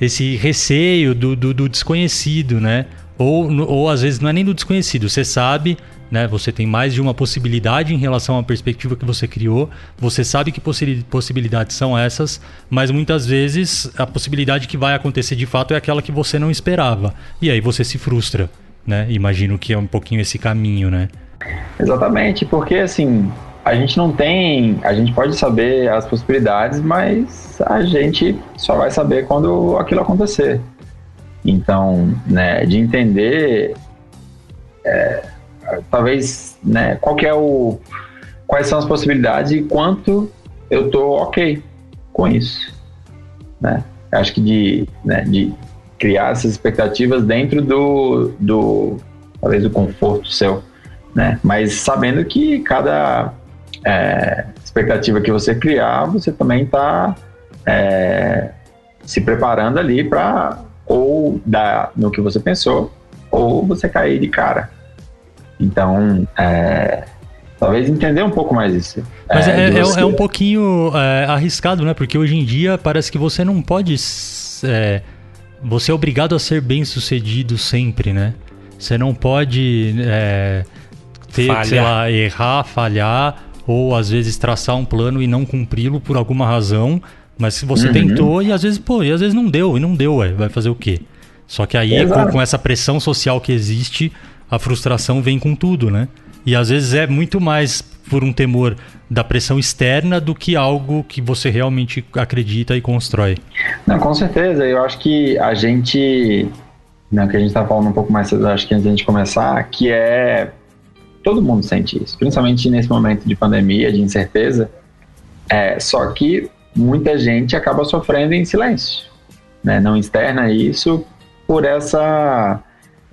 esse receio do desconhecido, né? Ou às vezes não é nem do desconhecido, você sabe, né? Você tem mais de uma possibilidade em relação à perspectiva que você criou, você sabe que possibilidades são essas, mas muitas vezes a possibilidade que vai acontecer de fato é aquela que você não esperava, e aí você se frustra, né? Imagino que é um pouquinho esse caminho, né? Exatamente, porque assim, a gente pode saber as possibilidades, mas a gente só vai saber quando aquilo acontecer. Então, né, de entender talvez, né, quais são as possibilidades e quanto eu tô ok com isso, né? Acho que de criar essas expectativas dentro talvez do conforto seu, né? Mas sabendo que cada expectativa que você criar, você também está se preparando ali para ou dar no que você pensou, ou você cair de cara. Então, talvez entender um pouco mais isso. Mas é um pouquinho arriscado, né? Porque hoje em dia parece que você não pode... você é obrigado a ser bem-sucedido sempre, né? Você não pode sei lá, errar, falhar, ou às vezes traçar um plano e não cumpri-lo por alguma razão. Mas se você tentou e às vezes não deu, vai fazer o quê? Só que aí, com essa pressão social que existe, a frustração vem com tudo, né? E às vezes é muito mais por um temor da pressão externa do que algo que você realmente acredita e constrói. Não, com certeza, eu acho que a gente, né, que a gente está falando um pouco mais, acho que antes da gente começar, que todo mundo sente isso, principalmente nesse momento de pandemia, de incerteza, só que muita gente acaba sofrendo em silêncio, né? Não externa isso por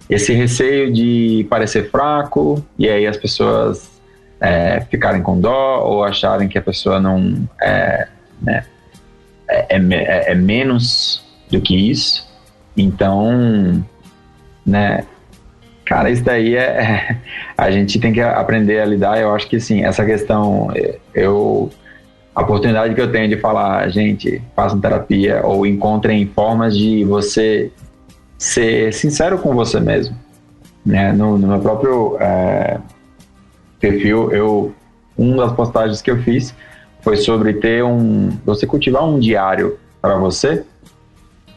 esse receio de parecer fraco, e aí as pessoas ficarem com dó ou acharem que a pessoa não é menos do que isso. Então, né, cara, isso daí a gente tem que aprender a lidar. Eu acho que sim, essa questão, a oportunidade que eu tenho de falar, gente, façam terapia ou encontrem formas de você ser sincero com você mesmo, né? No meu próprio perfil, uma das postagens que eu fiz foi sobre você cultivar um diário para você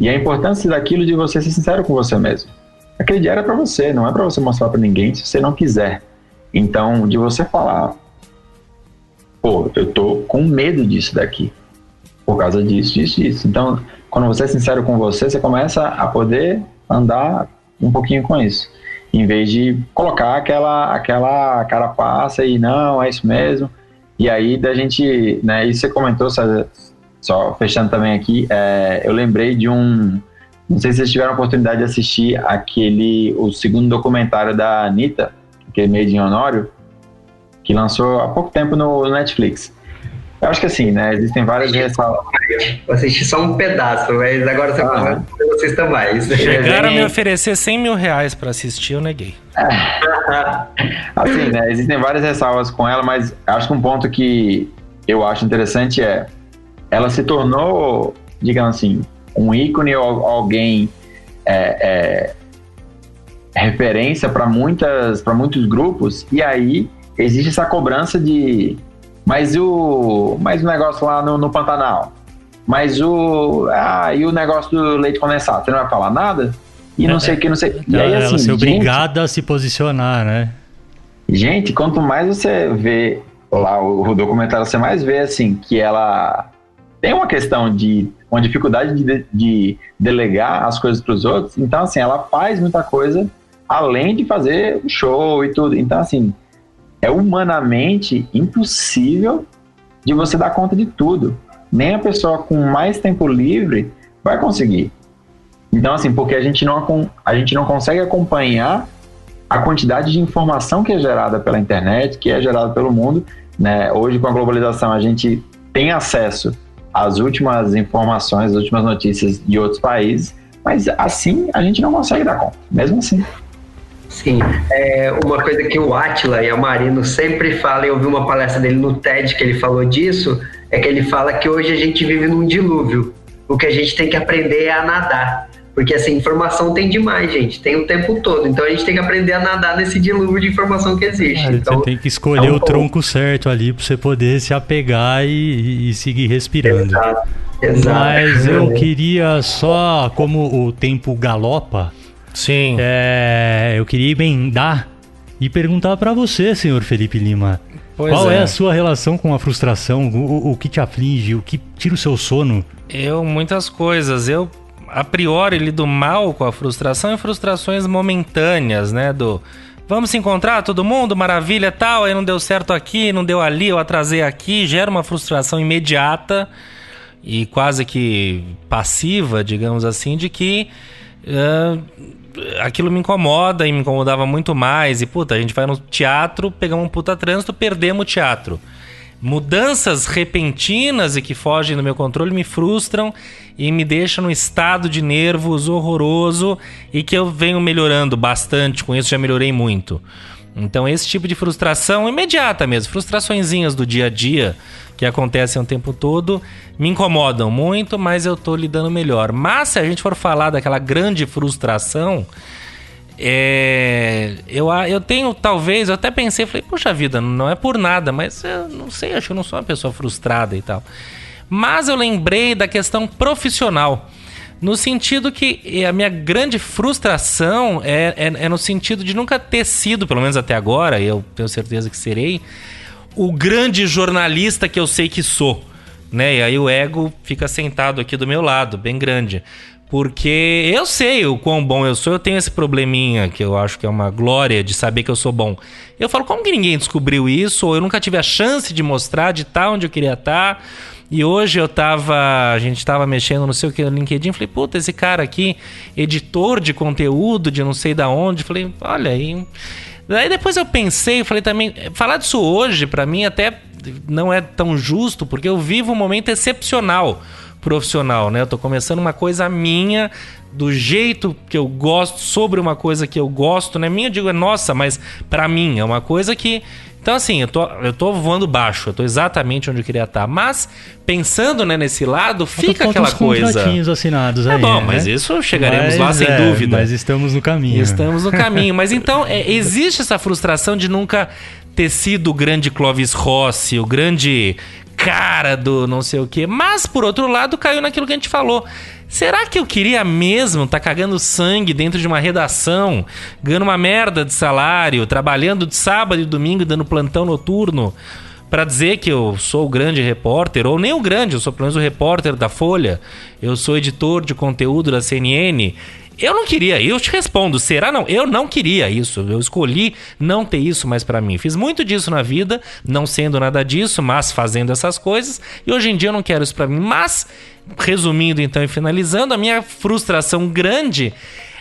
e a importância daquilo de você ser sincero com você mesmo. Aquele diário é para você, não é para você mostrar para ninguém se você não quiser. Então, de você falar, pô, eu tô com medo disso daqui, por causa disso. Então, quando você é sincero com você, você começa a poder andar um pouquinho com isso, em vez de colocar aquela carapaça e não, é isso mesmo. E aí da gente, né, isso você comentou, só fechando também aqui, eu lembrei de não sei se vocês tiveram a oportunidade de assistir o segundo documentário da Anitta, aquele Made in Honório, que lançou há pouco tempo no Netflix. Eu acho que assim, né, existem várias ressalvas. Eu assisti só um pedaço, mas agora vocês estão mais. Chegaram a me oferecer R$100 mil pra assistir, eu neguei. Assim, né, existem várias ressalvas com ela, mas acho que um ponto que eu acho interessante ela se tornou, digamos assim, um ícone ou alguém referência para muitos grupos, e aí existe essa cobrança de mas o negócio lá no Pantanal, e o negócio do leite condensado, você não vai falar nada? E não sei o que, não sei. E aí, assim, ela ser obrigada a se posicionar, né? Gente, quanto mais você vê lá o documentário, você mais vê assim que ela tem uma questão de uma dificuldade de delegar as coisas para os outros. Então, assim, ela faz muita coisa além de fazer o show e tudo. Então, assim, é humanamente impossível de você dar conta de tudo. Nem a pessoa com mais tempo livre vai conseguir. Então, assim, porque a gente não consegue acompanhar a quantidade de informação que é gerada pela internet, que é gerada pelo mundo, né? Hoje, com a globalização, a gente tem acesso às últimas informações, às últimas notícias de outros países, mas assim a gente não consegue dar conta, mesmo assim. Sim, uma coisa que o Átila e a Marino sempre falam, eu vi uma palestra dele no TED que ele falou disso, é que ele fala que hoje a gente vive num dilúvio, o que a gente tem que aprender é a nadar, porque assim, informação tem demais, gente, tem o tempo todo, então a gente tem que aprender a nadar nesse dilúvio de informação que existe. Então, você tem que escolher o tronco certo ali para você poder se apegar e seguir respirando. Exato. Mas eu queria só, como o tempo galopa, sim, eu queria emendar e perguntar para você, senhor Felipe Lima, qual é a sua relação com a frustração, o que te aflige, o que tira o seu sono? Muitas coisas, a priori lido mal com a frustração e frustrações momentâneas, né, vamos se encontrar todo mundo, maravilha, tal, aí não deu certo aqui, não deu ali, eu atrasei aqui, gera uma frustração imediata e quase que passiva, digamos assim, de que aquilo me incomoda e me incomodava muito mais. E puta, a gente vai no teatro, pegamos um puta trânsito, perdemos o teatro. Mudanças repentinas e que fogem do meu controle me frustram e me deixam num estado de nervos horroroso e que eu venho melhorando bastante com isso, já melhorei muito. Então esse tipo de frustração imediata mesmo, frustraçõezinhas do dia a dia que acontecem o tempo todo, me incomodam muito, mas eu tô lidando melhor. Mas se a gente for falar daquela grande frustração, eu tenho, talvez, eu até pensei, falei, puxa vida, não é por nada, mas eu não sei, acho que eu não sou uma pessoa frustrada e tal. Mas eu lembrei da questão profissional, no sentido que a minha grande frustração é no sentido de nunca ter sido, pelo menos até agora, e eu tenho certeza que serei, o grande jornalista que eu sei que sou, né? E aí o ego fica sentado aqui do meu lado, bem grande. Porque eu sei o quão bom eu sou, eu tenho esse probleminha que eu acho que é uma glória de saber que eu sou bom. Eu falo, como que ninguém descobriu isso? Ou eu nunca tive a chance de mostrar, de estar onde eu queria estar. E hoje a gente tava mexendo no seu LinkedIn, falei, puta, esse cara aqui, editor de conteúdo de não sei da onde, falei, olha aí. Daí depois eu pensei, falei também, falar disso hoje pra mim até não é tão justo, porque eu vivo um momento excepcional profissional, né? Eu tô começando uma coisa minha, do jeito que eu gosto, sobre uma coisa que eu gosto, né? Minha, eu digo, é nossa, mas pra mim é uma coisa que... Então, assim, eu tô voando baixo, eu tô exatamente onde eu queria estar. Mas, pensando, né, nesse lado, fica aquela coisa... contratinhos assinados aí, bom, né? Mas isso chegaremos lá sem dúvida. Mas estamos no caminho. Estamos no caminho. Mas então, existe essa frustração de nunca ter sido o grande Clovis Rossi, o grande cara do não sei o quê. Mas, por outro lado, caiu naquilo que a gente falou. Será que eu queria mesmo estar cagando sangue dentro de uma redação, ganhando uma merda de salário, trabalhando de sábado e domingo, dando plantão noturno, para dizer que eu sou o grande repórter, ou nem o grande, eu sou pelo menos o repórter da Folha, eu sou editor de conteúdo da CNN? Eu não queria, eu te respondo, será não? Eu não queria isso, eu escolhi não ter isso mais pra mim. Fiz muito disso na vida, não sendo nada disso, mas fazendo essas coisas, e hoje em dia eu não quero isso pra mim. Mas, resumindo então e finalizando, a minha frustração grande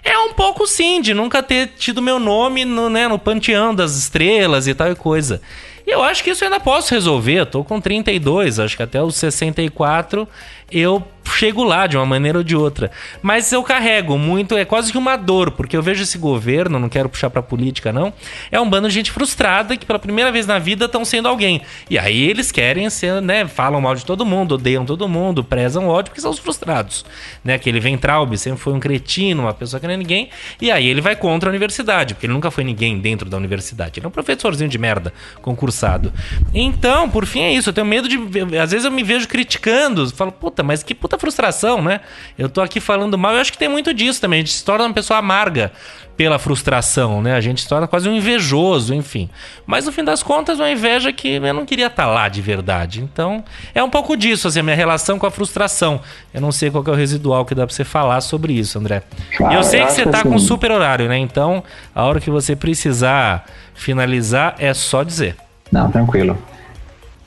é um pouco sim, de nunca ter tido meu nome no panteão das estrelas e tal e coisa. E eu acho que isso eu ainda posso resolver, eu tô com 32, acho que até os 64 eu chego lá de uma maneira ou de outra. Mas eu carrego muito, é quase que uma dor, porque eu vejo esse governo, não quero puxar pra política não, é um bando de gente frustrada que pela primeira vez na vida estão sendo alguém. E aí eles querem ser, né, falam mal de todo mundo, odeiam todo mundo, prezam ódio, porque são os frustrados. Né? Aquele Weintraub sempre foi um cretino, uma pessoa que não é ninguém, e aí ele vai contra a universidade, porque ele nunca foi ninguém dentro da universidade. Ele é um professorzinho de merda, concursado. Então, por fim é isso, eu tenho medo de... Às vezes eu me vejo criticando, falo, puta, mas que puta frustração, né? Eu tô aqui falando mal, eu acho que tem muito disso também, a gente se torna uma pessoa amarga pela frustração, né? A gente se torna quase um invejoso, enfim. Mas no fim das contas, uma inveja que eu não queria estar lá de verdade. Então, é um pouco disso, assim, a minha relação com a frustração. Eu não sei qual que é o residual que dá pra você falar sobre isso, André. E eu sei que você tá com super horário, né? Então, a hora que você precisar finalizar, é só dizer. Não, tranquilo.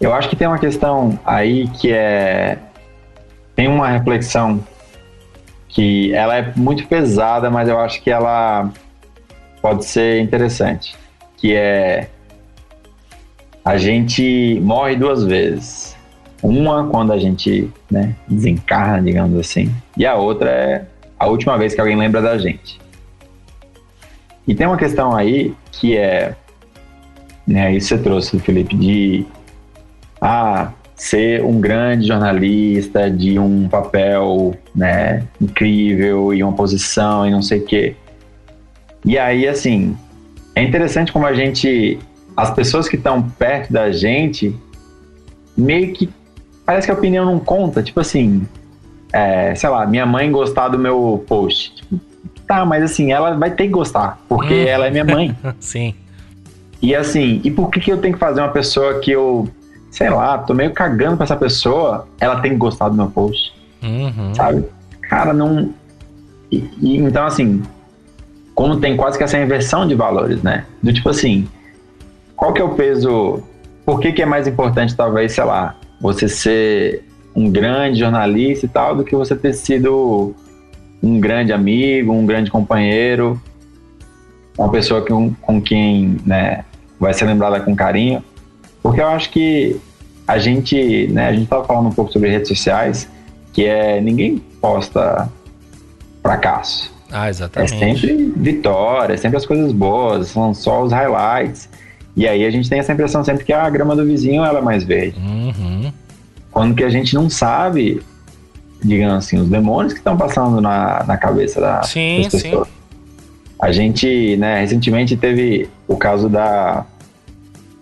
Eu acho que tem uma questão aí que é... Tem uma reflexão que ela é muito pesada, mas eu acho que ela pode ser interessante. Que é... A gente morre 2 vezes. Uma quando a gente, né, desencarna, digamos assim. E a outra é a última vez que alguém lembra da gente. E tem uma questão aí que é... Né, isso você trouxe, Felipe, de... ser um grande jornalista, de um papel, né, incrível e uma posição e não sei o quê. E aí, assim, é interessante como as pessoas que estão perto da gente, meio que parece que a opinião não conta. Tipo assim, sei lá, minha mãe gostar do meu post. Tipo, tá, mas assim, ela vai ter que gostar, porque ela é minha mãe. Sim. E assim, e por que eu tenho que fazer uma pessoa que eu... sei lá, tô meio cagando pra essa pessoa, ela tem que gostar do meu post, sabe? Cara, não... Então, assim, como tem quase que essa inversão de valores, né? Do tipo assim, qual que é o peso... Por que é mais importante, talvez, sei lá, você ser um grande jornalista e tal, do que você ter sido um grande amigo, um grande companheiro, uma pessoa com quem, né, vai ser lembrada com carinho. Porque eu acho que a gente estava falando um pouco sobre redes sociais, que ninguém posta fracasso. Exatamente. É sempre vitória, é sempre as coisas boas, são só os highlights. E aí a gente tem essa impressão sempre que a grama do vizinho ela é mais verde. Quando que a gente não sabe, digamos assim, os demônios que estão passando na cabeça das pessoas. Sim. A gente, né, recentemente teve o caso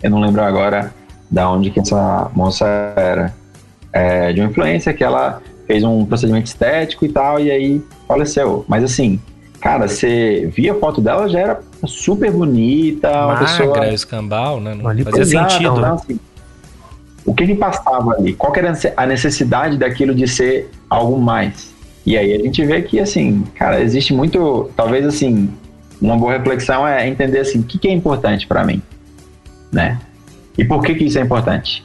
eu não lembro agora da onde que essa moça era, de uma influência que ela fez um procedimento estético e tal, e aí faleceu. Mas assim, cara, você via a foto dela, já era super bonita, uma pessoa... Magra, escambau, né? Não fazia sentido. Então, assim, o que passava ali? Qual que era a necessidade daquilo de ser algo mais? E aí a gente vê que, assim, cara, existe muito... Talvez, assim, uma boa reflexão é entender, assim, o que é importante pra mim, né? E por que isso é importante?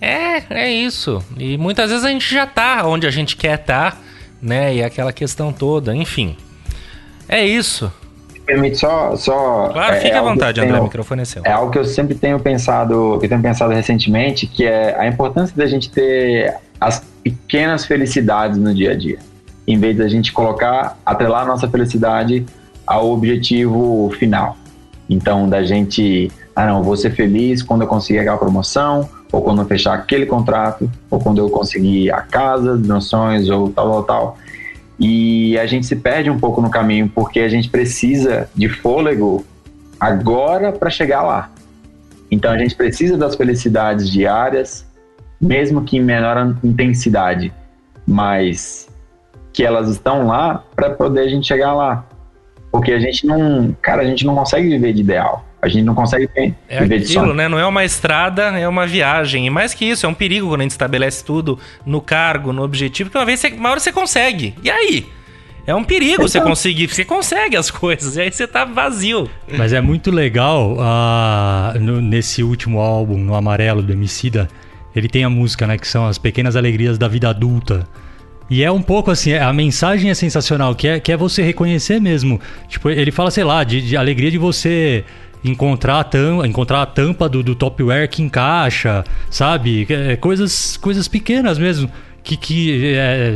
É isso. E muitas vezes a gente já tá onde a gente quer estar, né? E aquela questão toda, enfim. É isso. Permite só... Claro, fique à vontade, André, o microfone é seu. É algo que eu sempre tenho pensado, recentemente, que é a importância da gente ter as pequenas felicidades no dia a dia. Em vez da gente atrelar a nossa felicidade ao objetivo final. Então, da gente... não, vou ser feliz quando eu conseguir aquela promoção, ou quando eu fechar aquele contrato, ou quando eu conseguir a casa dos meus sonhos, ou tal. E a gente se perde um pouco no caminho, porque a gente precisa de fôlego agora para chegar lá. Então, a gente precisa das felicidades diárias, mesmo que em menor intensidade, mas que elas estão lá para poder a gente chegar lá. Porque a gente não consegue viver de ideal. A gente não consegue viver de sonho. Né? Não é uma estrada, é uma viagem. E mais que isso, é um perigo quando a gente estabelece tudo no cargo, no objetivo, porque uma hora você consegue. E aí? É um perigo você conseguir, você consegue as coisas, e aí você tá vazio. Mas é muito legal, nesse último álbum, no Amarelo, do Emicida, ele tem a música, né, que são as pequenas alegrias da vida adulta. E é um pouco assim, a mensagem é sensacional, que é você reconhecer mesmo. Tipo, ele fala, sei lá, de alegria de você encontrar a tampa do Tupperware que encaixa, sabe? Coisas pequenas mesmo,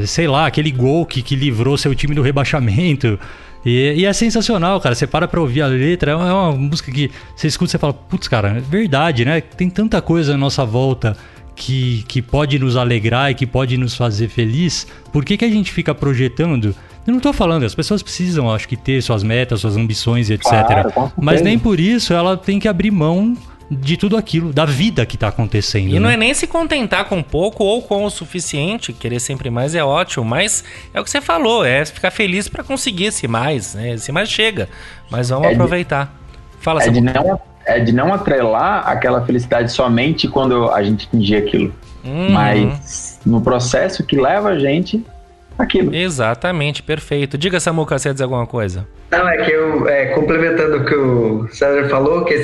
sei lá, aquele gol que livrou seu time do rebaixamento. E é sensacional, cara. Você para pra ouvir a letra, é uma música que você escuta e você fala, putz, cara, é verdade, né? Tem tanta coisa à nossa volta que pode nos alegrar e que pode nos fazer feliz. Por que a gente fica projetando? Eu não tô falando, as pessoas precisam, acho que, ter suas metas, suas ambições, etc. Claro, mas nem por isso ela tem que abrir mão de tudo aquilo, da vida que tá acontecendo. E não é nem se contentar com pouco ou com o suficiente, querer sempre mais é ótimo, mas é o que você falou, é ficar feliz pra conseguir esse mais, né? Esse mais chega, mas vamos aproveitar. Fala, Samuca. De não atrelar aquela felicidade somente quando a gente atingir aquilo, mas no processo que leva a gente aquilo. Exatamente, perfeito. Diga, Samuca, você ia dizer alguma coisa? Não, é que eu, complementando o que o César falou, que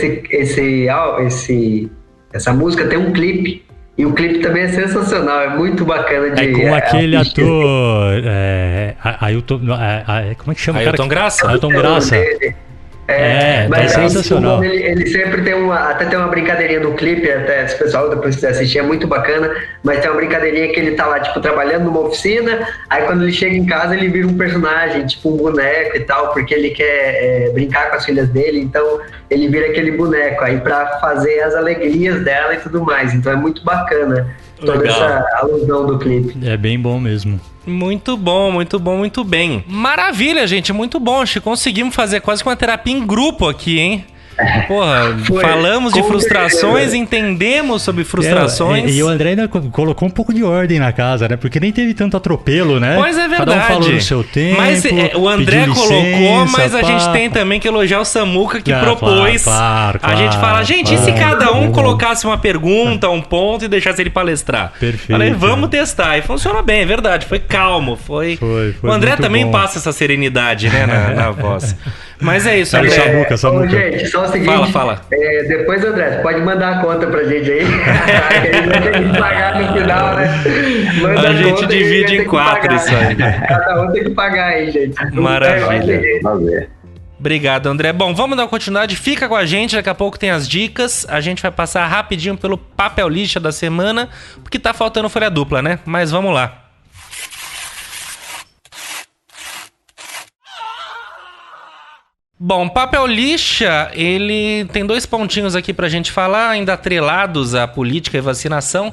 essa música tem um clipe, e o clipe também é sensacional, é muito bacana de... É com aquele ator... Ailton... como é que chama? Ailton Graça? Ailton Graça. Mas é sensacional. Ele sempre tem uma brincadeirinha no clipe, até se o pessoal depois quiser assistir, é muito bacana, mas tem uma brincadeirinha que ele tá lá, tipo, trabalhando numa oficina, aí quando ele chega em casa ele vira um personagem, tipo um boneco e tal, porque ele quer brincar com as filhas dele, então ele vira aquele boneco aí pra fazer as alegrias dela e tudo mais, então é muito bacana toda essa alusão do clipe. É bem bom mesmo. Muito bom, muito bom, muito bem. Maravilha, gente, muito bom. Acho que conseguimos fazer quase que uma terapia em grupo aqui, hein? Porra, falamos de frustrações, entendemos sobre frustrações. E o André ainda colocou um pouco de ordem na casa, né? Porque nem teve tanto atropelo, né? Pois é verdade. Cada um falou no seu tempo. Mas o André colocou, mas a gente tem também que elogiar o Samuca que propôs. Claro, a gente fala, gente, e se cada um colocasse uma pergunta, um ponto e deixasse ele palestrar? Perfeito. Falei, vamos testar. E funcionou bem, é verdade. Foi calmo. Foi o André também passa essa serenidade, né, na voz. Mas é isso, André. Samuca. Gente, só o seguinte, fala. Depois, André, pode mandar a conta pra gente aí. A gente vai ter que pagar no final, né? Manda a gente divide em 4 isso aí. Cada um tem que pagar aí, gente. Maravilha. Obrigado, André. Bom, vamos dar uma continuidade. Fica com a gente, daqui a pouco tem as dicas. A gente vai passar rapidinho pelo papel lixa da semana, porque tá faltando folha dupla, né? Mas vamos lá. Bom, papel lixa, ele tem 2 pontinhos aqui pra gente falar, ainda atrelados à política e vacinação,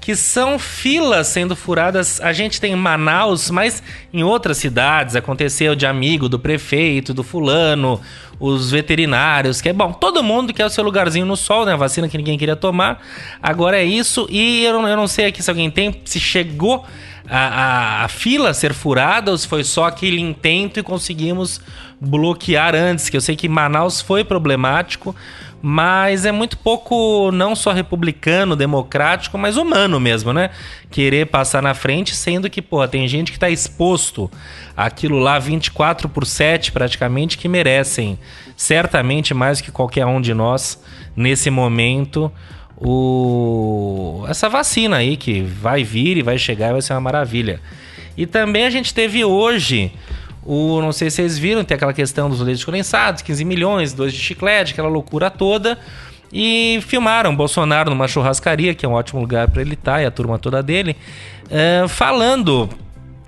que são filas sendo furadas. A gente tem em Manaus, mas em outras cidades aconteceu de amigo do prefeito, do fulano, os veterinários, que é bom, todo mundo quer o seu lugarzinho no sol, né? A vacina que ninguém queria tomar, agora é isso. E eu não sei aqui se alguém tem, se chegou a fila ser furada ou se foi só aquele intento e conseguimos bloquear antes, que eu sei que Manaus foi problemático, mas é muito pouco, não só republicano, democrático, mas humano mesmo, né? Querer passar na frente, sendo que, pô, tem gente que tá exposto àquilo lá 24/7 praticamente, que merecem certamente mais que qualquer um de nós nesse momento essa vacina aí que vai vir e vai chegar e vai ser uma maravilha. E também a gente teve hoje não sei se vocês viram, tem aquela questão dos leites condensados, 15 milhões, 2 de chiclete, aquela loucura toda. E filmaram Bolsonaro numa churrascaria, que é um ótimo lugar para ele estar, e a turma toda dele,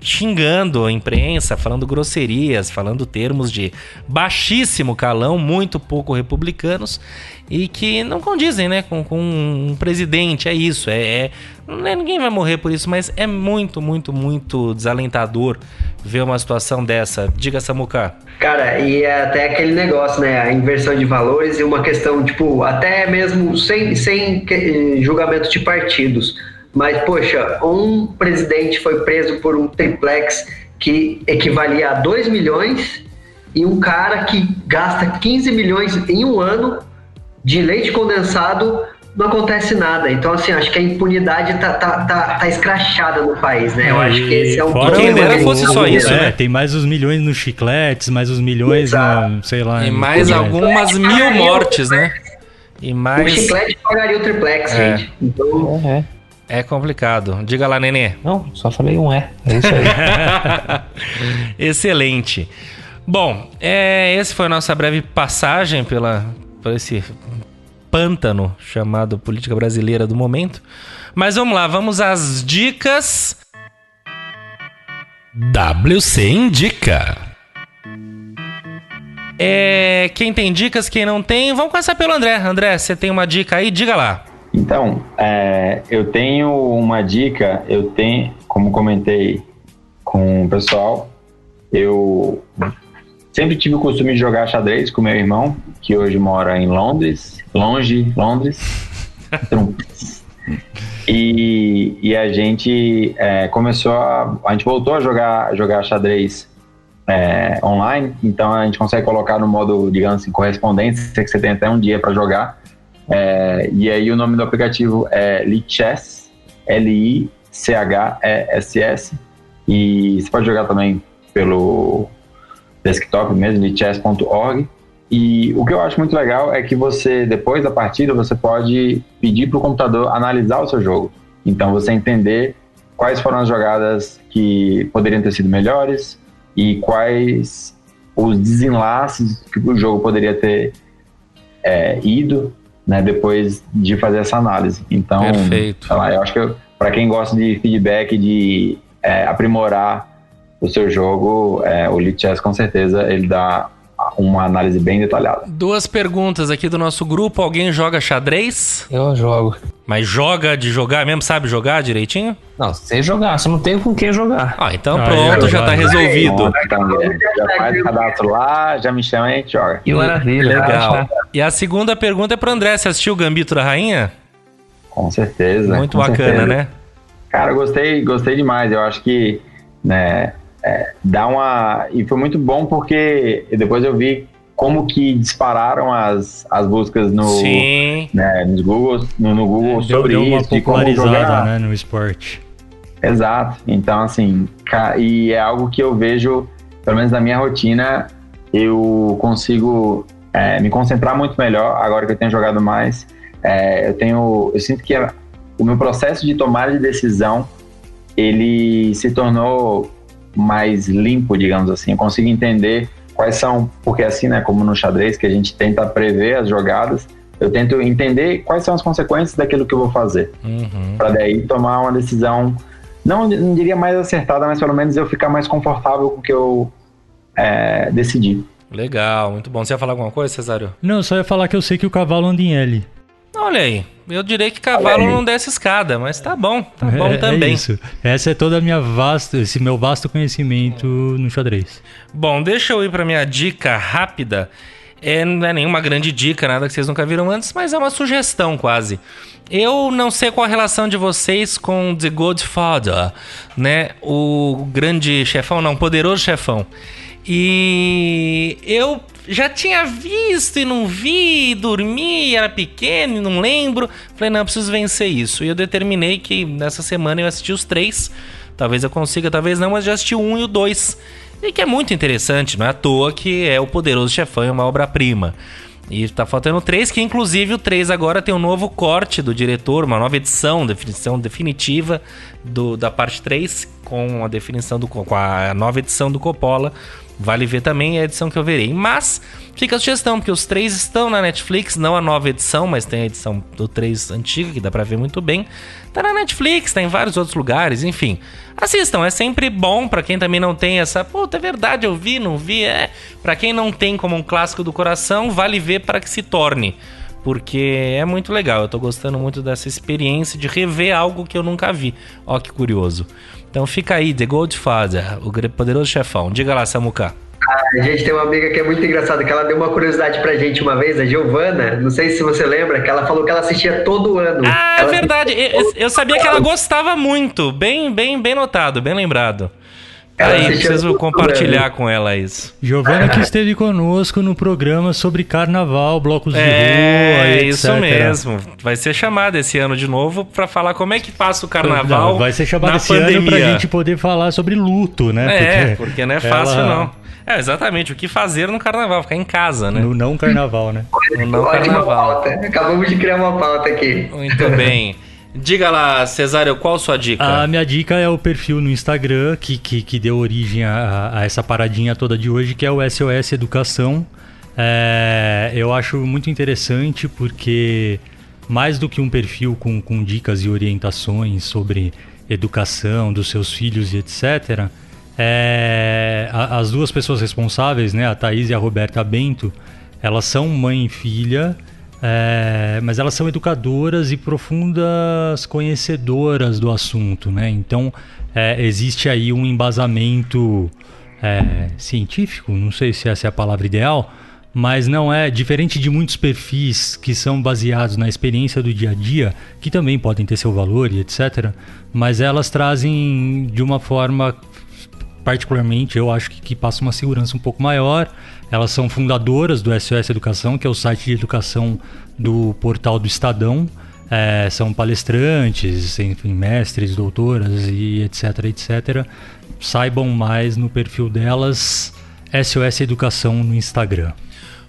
xingando a imprensa, falando grosserias, falando termos de baixíssimo calão, muito pouco republicanos, e que não condizem, né, com um presidente. É isso, ninguém vai morrer por isso, mas é muito, muito, muito desalentador ver uma situação dessa. Diga, Samuca. Cara, e é até aquele negócio, né, a inversão de valores e uma questão, tipo, até mesmo sem julgamento de partidos. Mas, poxa, um presidente foi preso por um triplex que equivalia a 2 milhões e um cara que gasta 15 milhões em um ano de leite condensado, não acontece nada. Então, assim, acho que a impunidade tá escrachada no país, né? Eu acho que esse é um Quem dera fosse só isso, né? Tem mais os milhões nos chicletes, mais os milhões no, sei lá... E mais algumas 1000 mortes, né? E mais... O chiclete pagaria o triplex, gente. Então... É complicado. Diga lá, Nenê. Não, só falei é isso aí. Excelente. Bom, esse foi a nossa breve passagem por esse pântano chamado política brasileira do momento. Mas vamos lá, vamos às dicas. WC Indica. Quem tem dicas, quem não tem, vamos começar pelo André. André, você tem uma dica aí? Diga lá. Então, eu tenho uma dica, como comentei com o pessoal, eu sempre tive o costume de jogar xadrez com meu irmão, que hoje mora em Londres, Londres. E a gente a gente voltou a jogar xadrez online, então a gente consegue colocar no modo, digamos assim, correspondência, que você tem até um dia para jogar. E aí o nome do aplicativo é Lichess, Lichess, e você pode jogar também pelo desktop mesmo, lichess.org. E o que eu acho muito legal é que você, depois da partida, você pode pedir para o computador analisar o seu jogo. Então você entender quais foram as jogadas que poderiam ter sido melhores e quais os desenlaces que o jogo poderia ter ido, né, depois de fazer essa análise. Então, perfeito. Sei lá, eu acho que para quem gosta de feedback, de aprimorar o seu jogo, o Lichess com certeza ele dá uma análise bem detalhada. 2 perguntas aqui do nosso grupo. Alguém joga xadrez? Eu jogo. Mas joga de jogar mesmo? Sabe jogar direitinho? Não, sei jogar, só não tenho com quem jogar. Então pronto, já tá resolvido. Então, já faz o cadastro lá, já me chama e a gente joga. Que maravilha. Legal. E a segunda pergunta é pro André. Você assistiu o Gambito da Rainha? Com certeza. Muito com bacana, certeza. né? Cara, gostei demais. Eu acho que, né, dá uma... E foi muito bom porque depois eu vi como que dispararam as buscas no Google sobre deu uma isso. De como popularizada, jogar, né, no esporte. Exato. Então, assim, e é algo que eu vejo, pelo menos na minha rotina, eu consigo me concentrar muito melhor agora que eu tenho jogado mais. Eu sinto que o meu processo de tomada de decisão, ele se tornou mais limpo, digamos assim. Eu consigo entender quais são, porque assim, né, como no xadrez, que a gente tenta prever as jogadas, eu tento entender quais são as consequências daquilo que eu vou fazer, para daí tomar uma decisão, não diria mais acertada, mas pelo menos eu ficar mais confortável com o que eu decidi. Legal, muito bom. Você ia falar alguma coisa, Cesário? Não, só ia falar que eu sei que o cavalo anda em L. Olha aí, eu diria que cavalo não desce escada, mas tá bom também. É isso. Essa é toda a esse meu vasto conhecimento no xadrez. Bom, deixa eu ir pra minha dica rápida. Não é nenhuma grande dica, nada que vocês nunca viram antes, mas é uma sugestão quase. Eu não sei qual a relação de vocês com The Godfather, né? O grande chefão, não, poderoso chefão. E eu já tinha visto e não vi, dormi, era pequeno e não lembro. Falei, não, eu preciso vencer isso. E eu determinei que nessa semana eu assisti os 3. Talvez eu consiga, talvez não, mas já assisti o 1 e o 2. E que é muito interessante, não é à toa que é o Poderoso Chefão, é uma obra-prima. E tá faltando o 3, que inclusive o 3 agora tem um novo corte do diretor, uma nova edição, definição definitiva da parte 3, com a nova edição do Coppola. Vale ver também a edição que eu verei. Mas fica a sugestão, porque os 3 estão na Netflix, não a nova edição, mas tem a edição do 3 antiga, que dá pra ver muito bem. Tá na Netflix, tá em vários outros lugares, enfim. Assistam, é sempre bom pra quem também não tem essa... Puta, é verdade, eu vi, não vi, Pra quem não tem como um clássico do coração, vale ver para que se torne. Porque é muito legal, eu tô gostando muito dessa experiência de rever algo que eu nunca vi. Ó que curioso. Então fica aí, The Godfather, o Poderoso Chefão. Diga lá, Samuca. A gente tem uma amiga que é muito engraçada, que ela deu uma curiosidade pra gente uma vez, a Giovana, não sei se você lembra, que ela falou que ela assistia todo ano. É verdade, eu sabia que ela gostava muito, bem notado, bem lembrado. Aí, preciso compartilhar com ela isso. Giovana que esteve conosco no programa sobre carnaval, blocos de rua, etc. Isso mesmo. Vai ser chamada esse ano de novo pra falar como é que passa o carnaval. Não, vai ser chamada esse pandemia. ano pra gente poder falar sobre luto, né? Porque não é fácil não. Exatamente, o que fazer no carnaval, ficar em casa, né? No não carnaval, né? No não carnaval. Acabamos de criar uma pauta aqui. Muito bem. Diga lá, Cesário, qual a sua dica? A minha dica é o perfil no Instagram que deu origem a essa paradinha toda de hoje, que é o SOS Educação. Eu acho muito interessante porque, mais do que um perfil com dicas e orientações sobre educação dos seus filhos e etc., as duas pessoas responsáveis, né, a Thaís e a Roberta Bento, elas são mãe e filha, mas elas são educadoras e profundas conhecedoras do assunto, né? Então existe aí um embasamento científico, não sei se essa é a palavra ideal, mas não é diferente de muitos perfis que são baseados na experiência do dia a dia, que também podem ter seu valor e etc. Mas elas trazem de uma forma, particularmente, eu acho que passa uma segurança um pouco maior. Elas são fundadoras do SOS Educação, que é o site de educação do portal do Estadão. São palestrantes, enfim, mestres, doutoras e etc, etc. Saibam mais no perfil delas, SOS Educação no Instagram.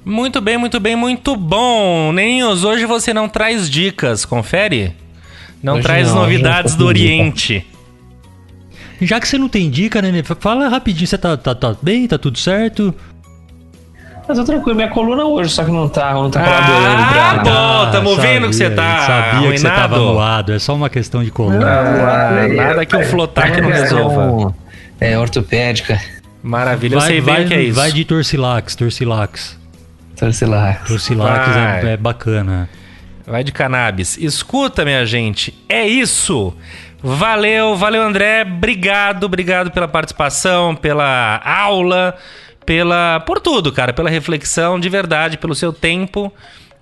Muito bem, muito bem, muito bom. Neninhos, hoje você não traz dicas, confere? Não hoje traz novidades do Oriente. Já que você não tem dica, né? Fala rapidinho, você tá bem? Tá tudo certo? Mas eu tô tranquilo, minha coluna hoje, só que não tá colaborando pra nada. Pô, tamo vendo que você tá sabia arruinado. Que você tava moado, é só uma questão de coluna. Nada que o Flotac não resolva. Ortopédica. Maravilha, eu sei bem o que é isso. Vai de Torcilax. Torcilax é bacana. Vai de cannabis. Escuta, minha gente, é isso. Valeu, André. Obrigado pela participação, pela aula, por tudo, cara, pela reflexão, de verdade, pelo seu tempo.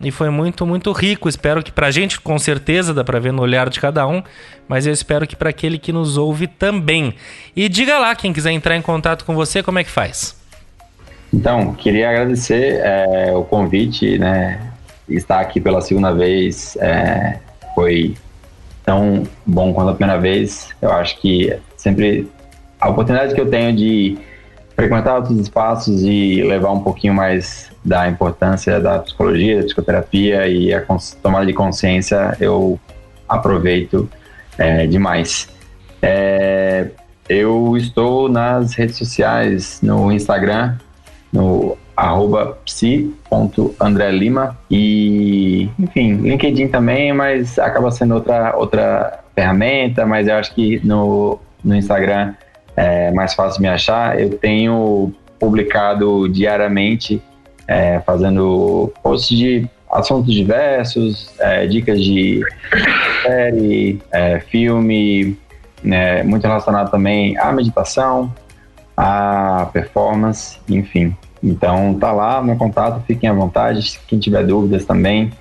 E foi muito, muito rico. Espero que pra gente, com certeza, dá pra ver no olhar de cada um, mas eu espero que pra aquele que nos ouve também. E diga lá, quem quiser entrar em contato com você, como é que faz? Então, queria agradecer o convite, né? Estar aqui pela segunda vez foi tão bom quanto a primeira vez. Eu acho que sempre a oportunidade que eu tenho de frequentar outros espaços e levar um pouquinho mais da importância da psicologia, da psicoterapia e a tomada de consciência, eu aproveito demais. Eu estou nas redes sociais, no Instagram, no @psi.andrelima e, enfim, LinkedIn também, mas acaba sendo outra ferramenta, mas eu acho que no Instagram é mais fácil me achar. Eu tenho publicado diariamente, fazendo posts de assuntos diversos, dicas de série, filme, muito relacionado também à meditação, à performance, enfim. Então tá lá meu contato, fiquem à vontade. Quem tiver dúvidas também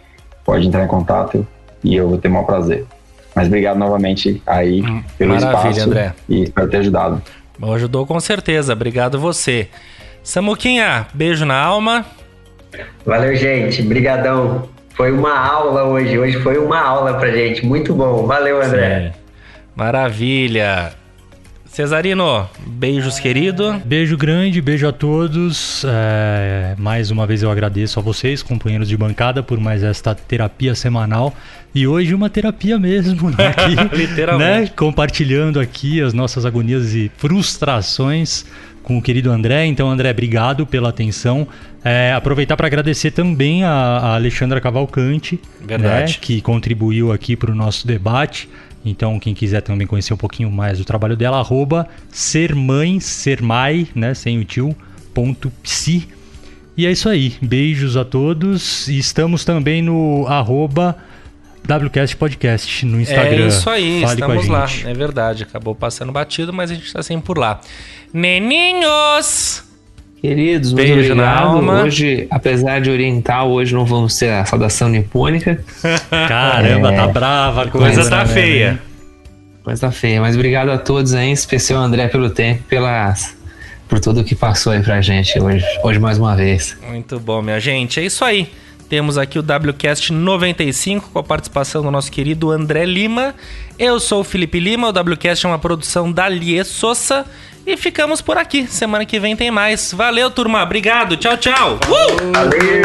pode entrar em contato e eu vou ter o maior prazer. Mas obrigado novamente aí pelo espaço, André. E espero ter ajudado. Bom, ajudou com certeza, obrigado você. Samuquinha, beijo na alma. Valeu, gente, brigadão. Foi uma aula hoje foi uma aula pra gente, muito bom. Valeu, André. Maravilha. Cesarino, beijos, querido. Beijo grande, beijo a todos. Mais uma vez eu agradeço a vocês, companheiros de bancada, por mais esta terapia semanal. E hoje uma terapia mesmo, né? Aqui, literalmente. Né? Compartilhando aqui as nossas agonias e frustrações com o querido André. Então, André, obrigado pela atenção. Aproveitar para agradecer também a Alexandra Cavalcante, né? Que contribuiu aqui para o nosso debate. Então, quem quiser também conhecer um pouquinho mais do trabalho dela, @sermai, né, sem o tio, .psi. E é isso aí. Beijos a todos. E estamos também no @WCast Podcast no Instagram. É isso aí, Fale estamos lá. gente. É verdade, acabou passando batido, mas a gente está sempre por lá. Neninhos! Queridos, muito beijo na obrigado. alma. Hoje, apesar de oriental, hoje não vamos ter a saudação nipônica. Caramba, tá brava a coisa tá feia. Coisa tá feia, mas obrigado a todos aí, em especial André pelo tempo, por tudo que passou aí pra gente hoje mais uma vez. Muito bom, minha gente, é isso aí. Temos aqui o WCast 95 com a participação do nosso querido André Lima. Eu sou o Felipe Lima, o WCast é uma produção da Lie Sosa. E ficamos por aqui. Semana que vem tem mais. Valeu, turma. Obrigado. Tchau, tchau. Valeu.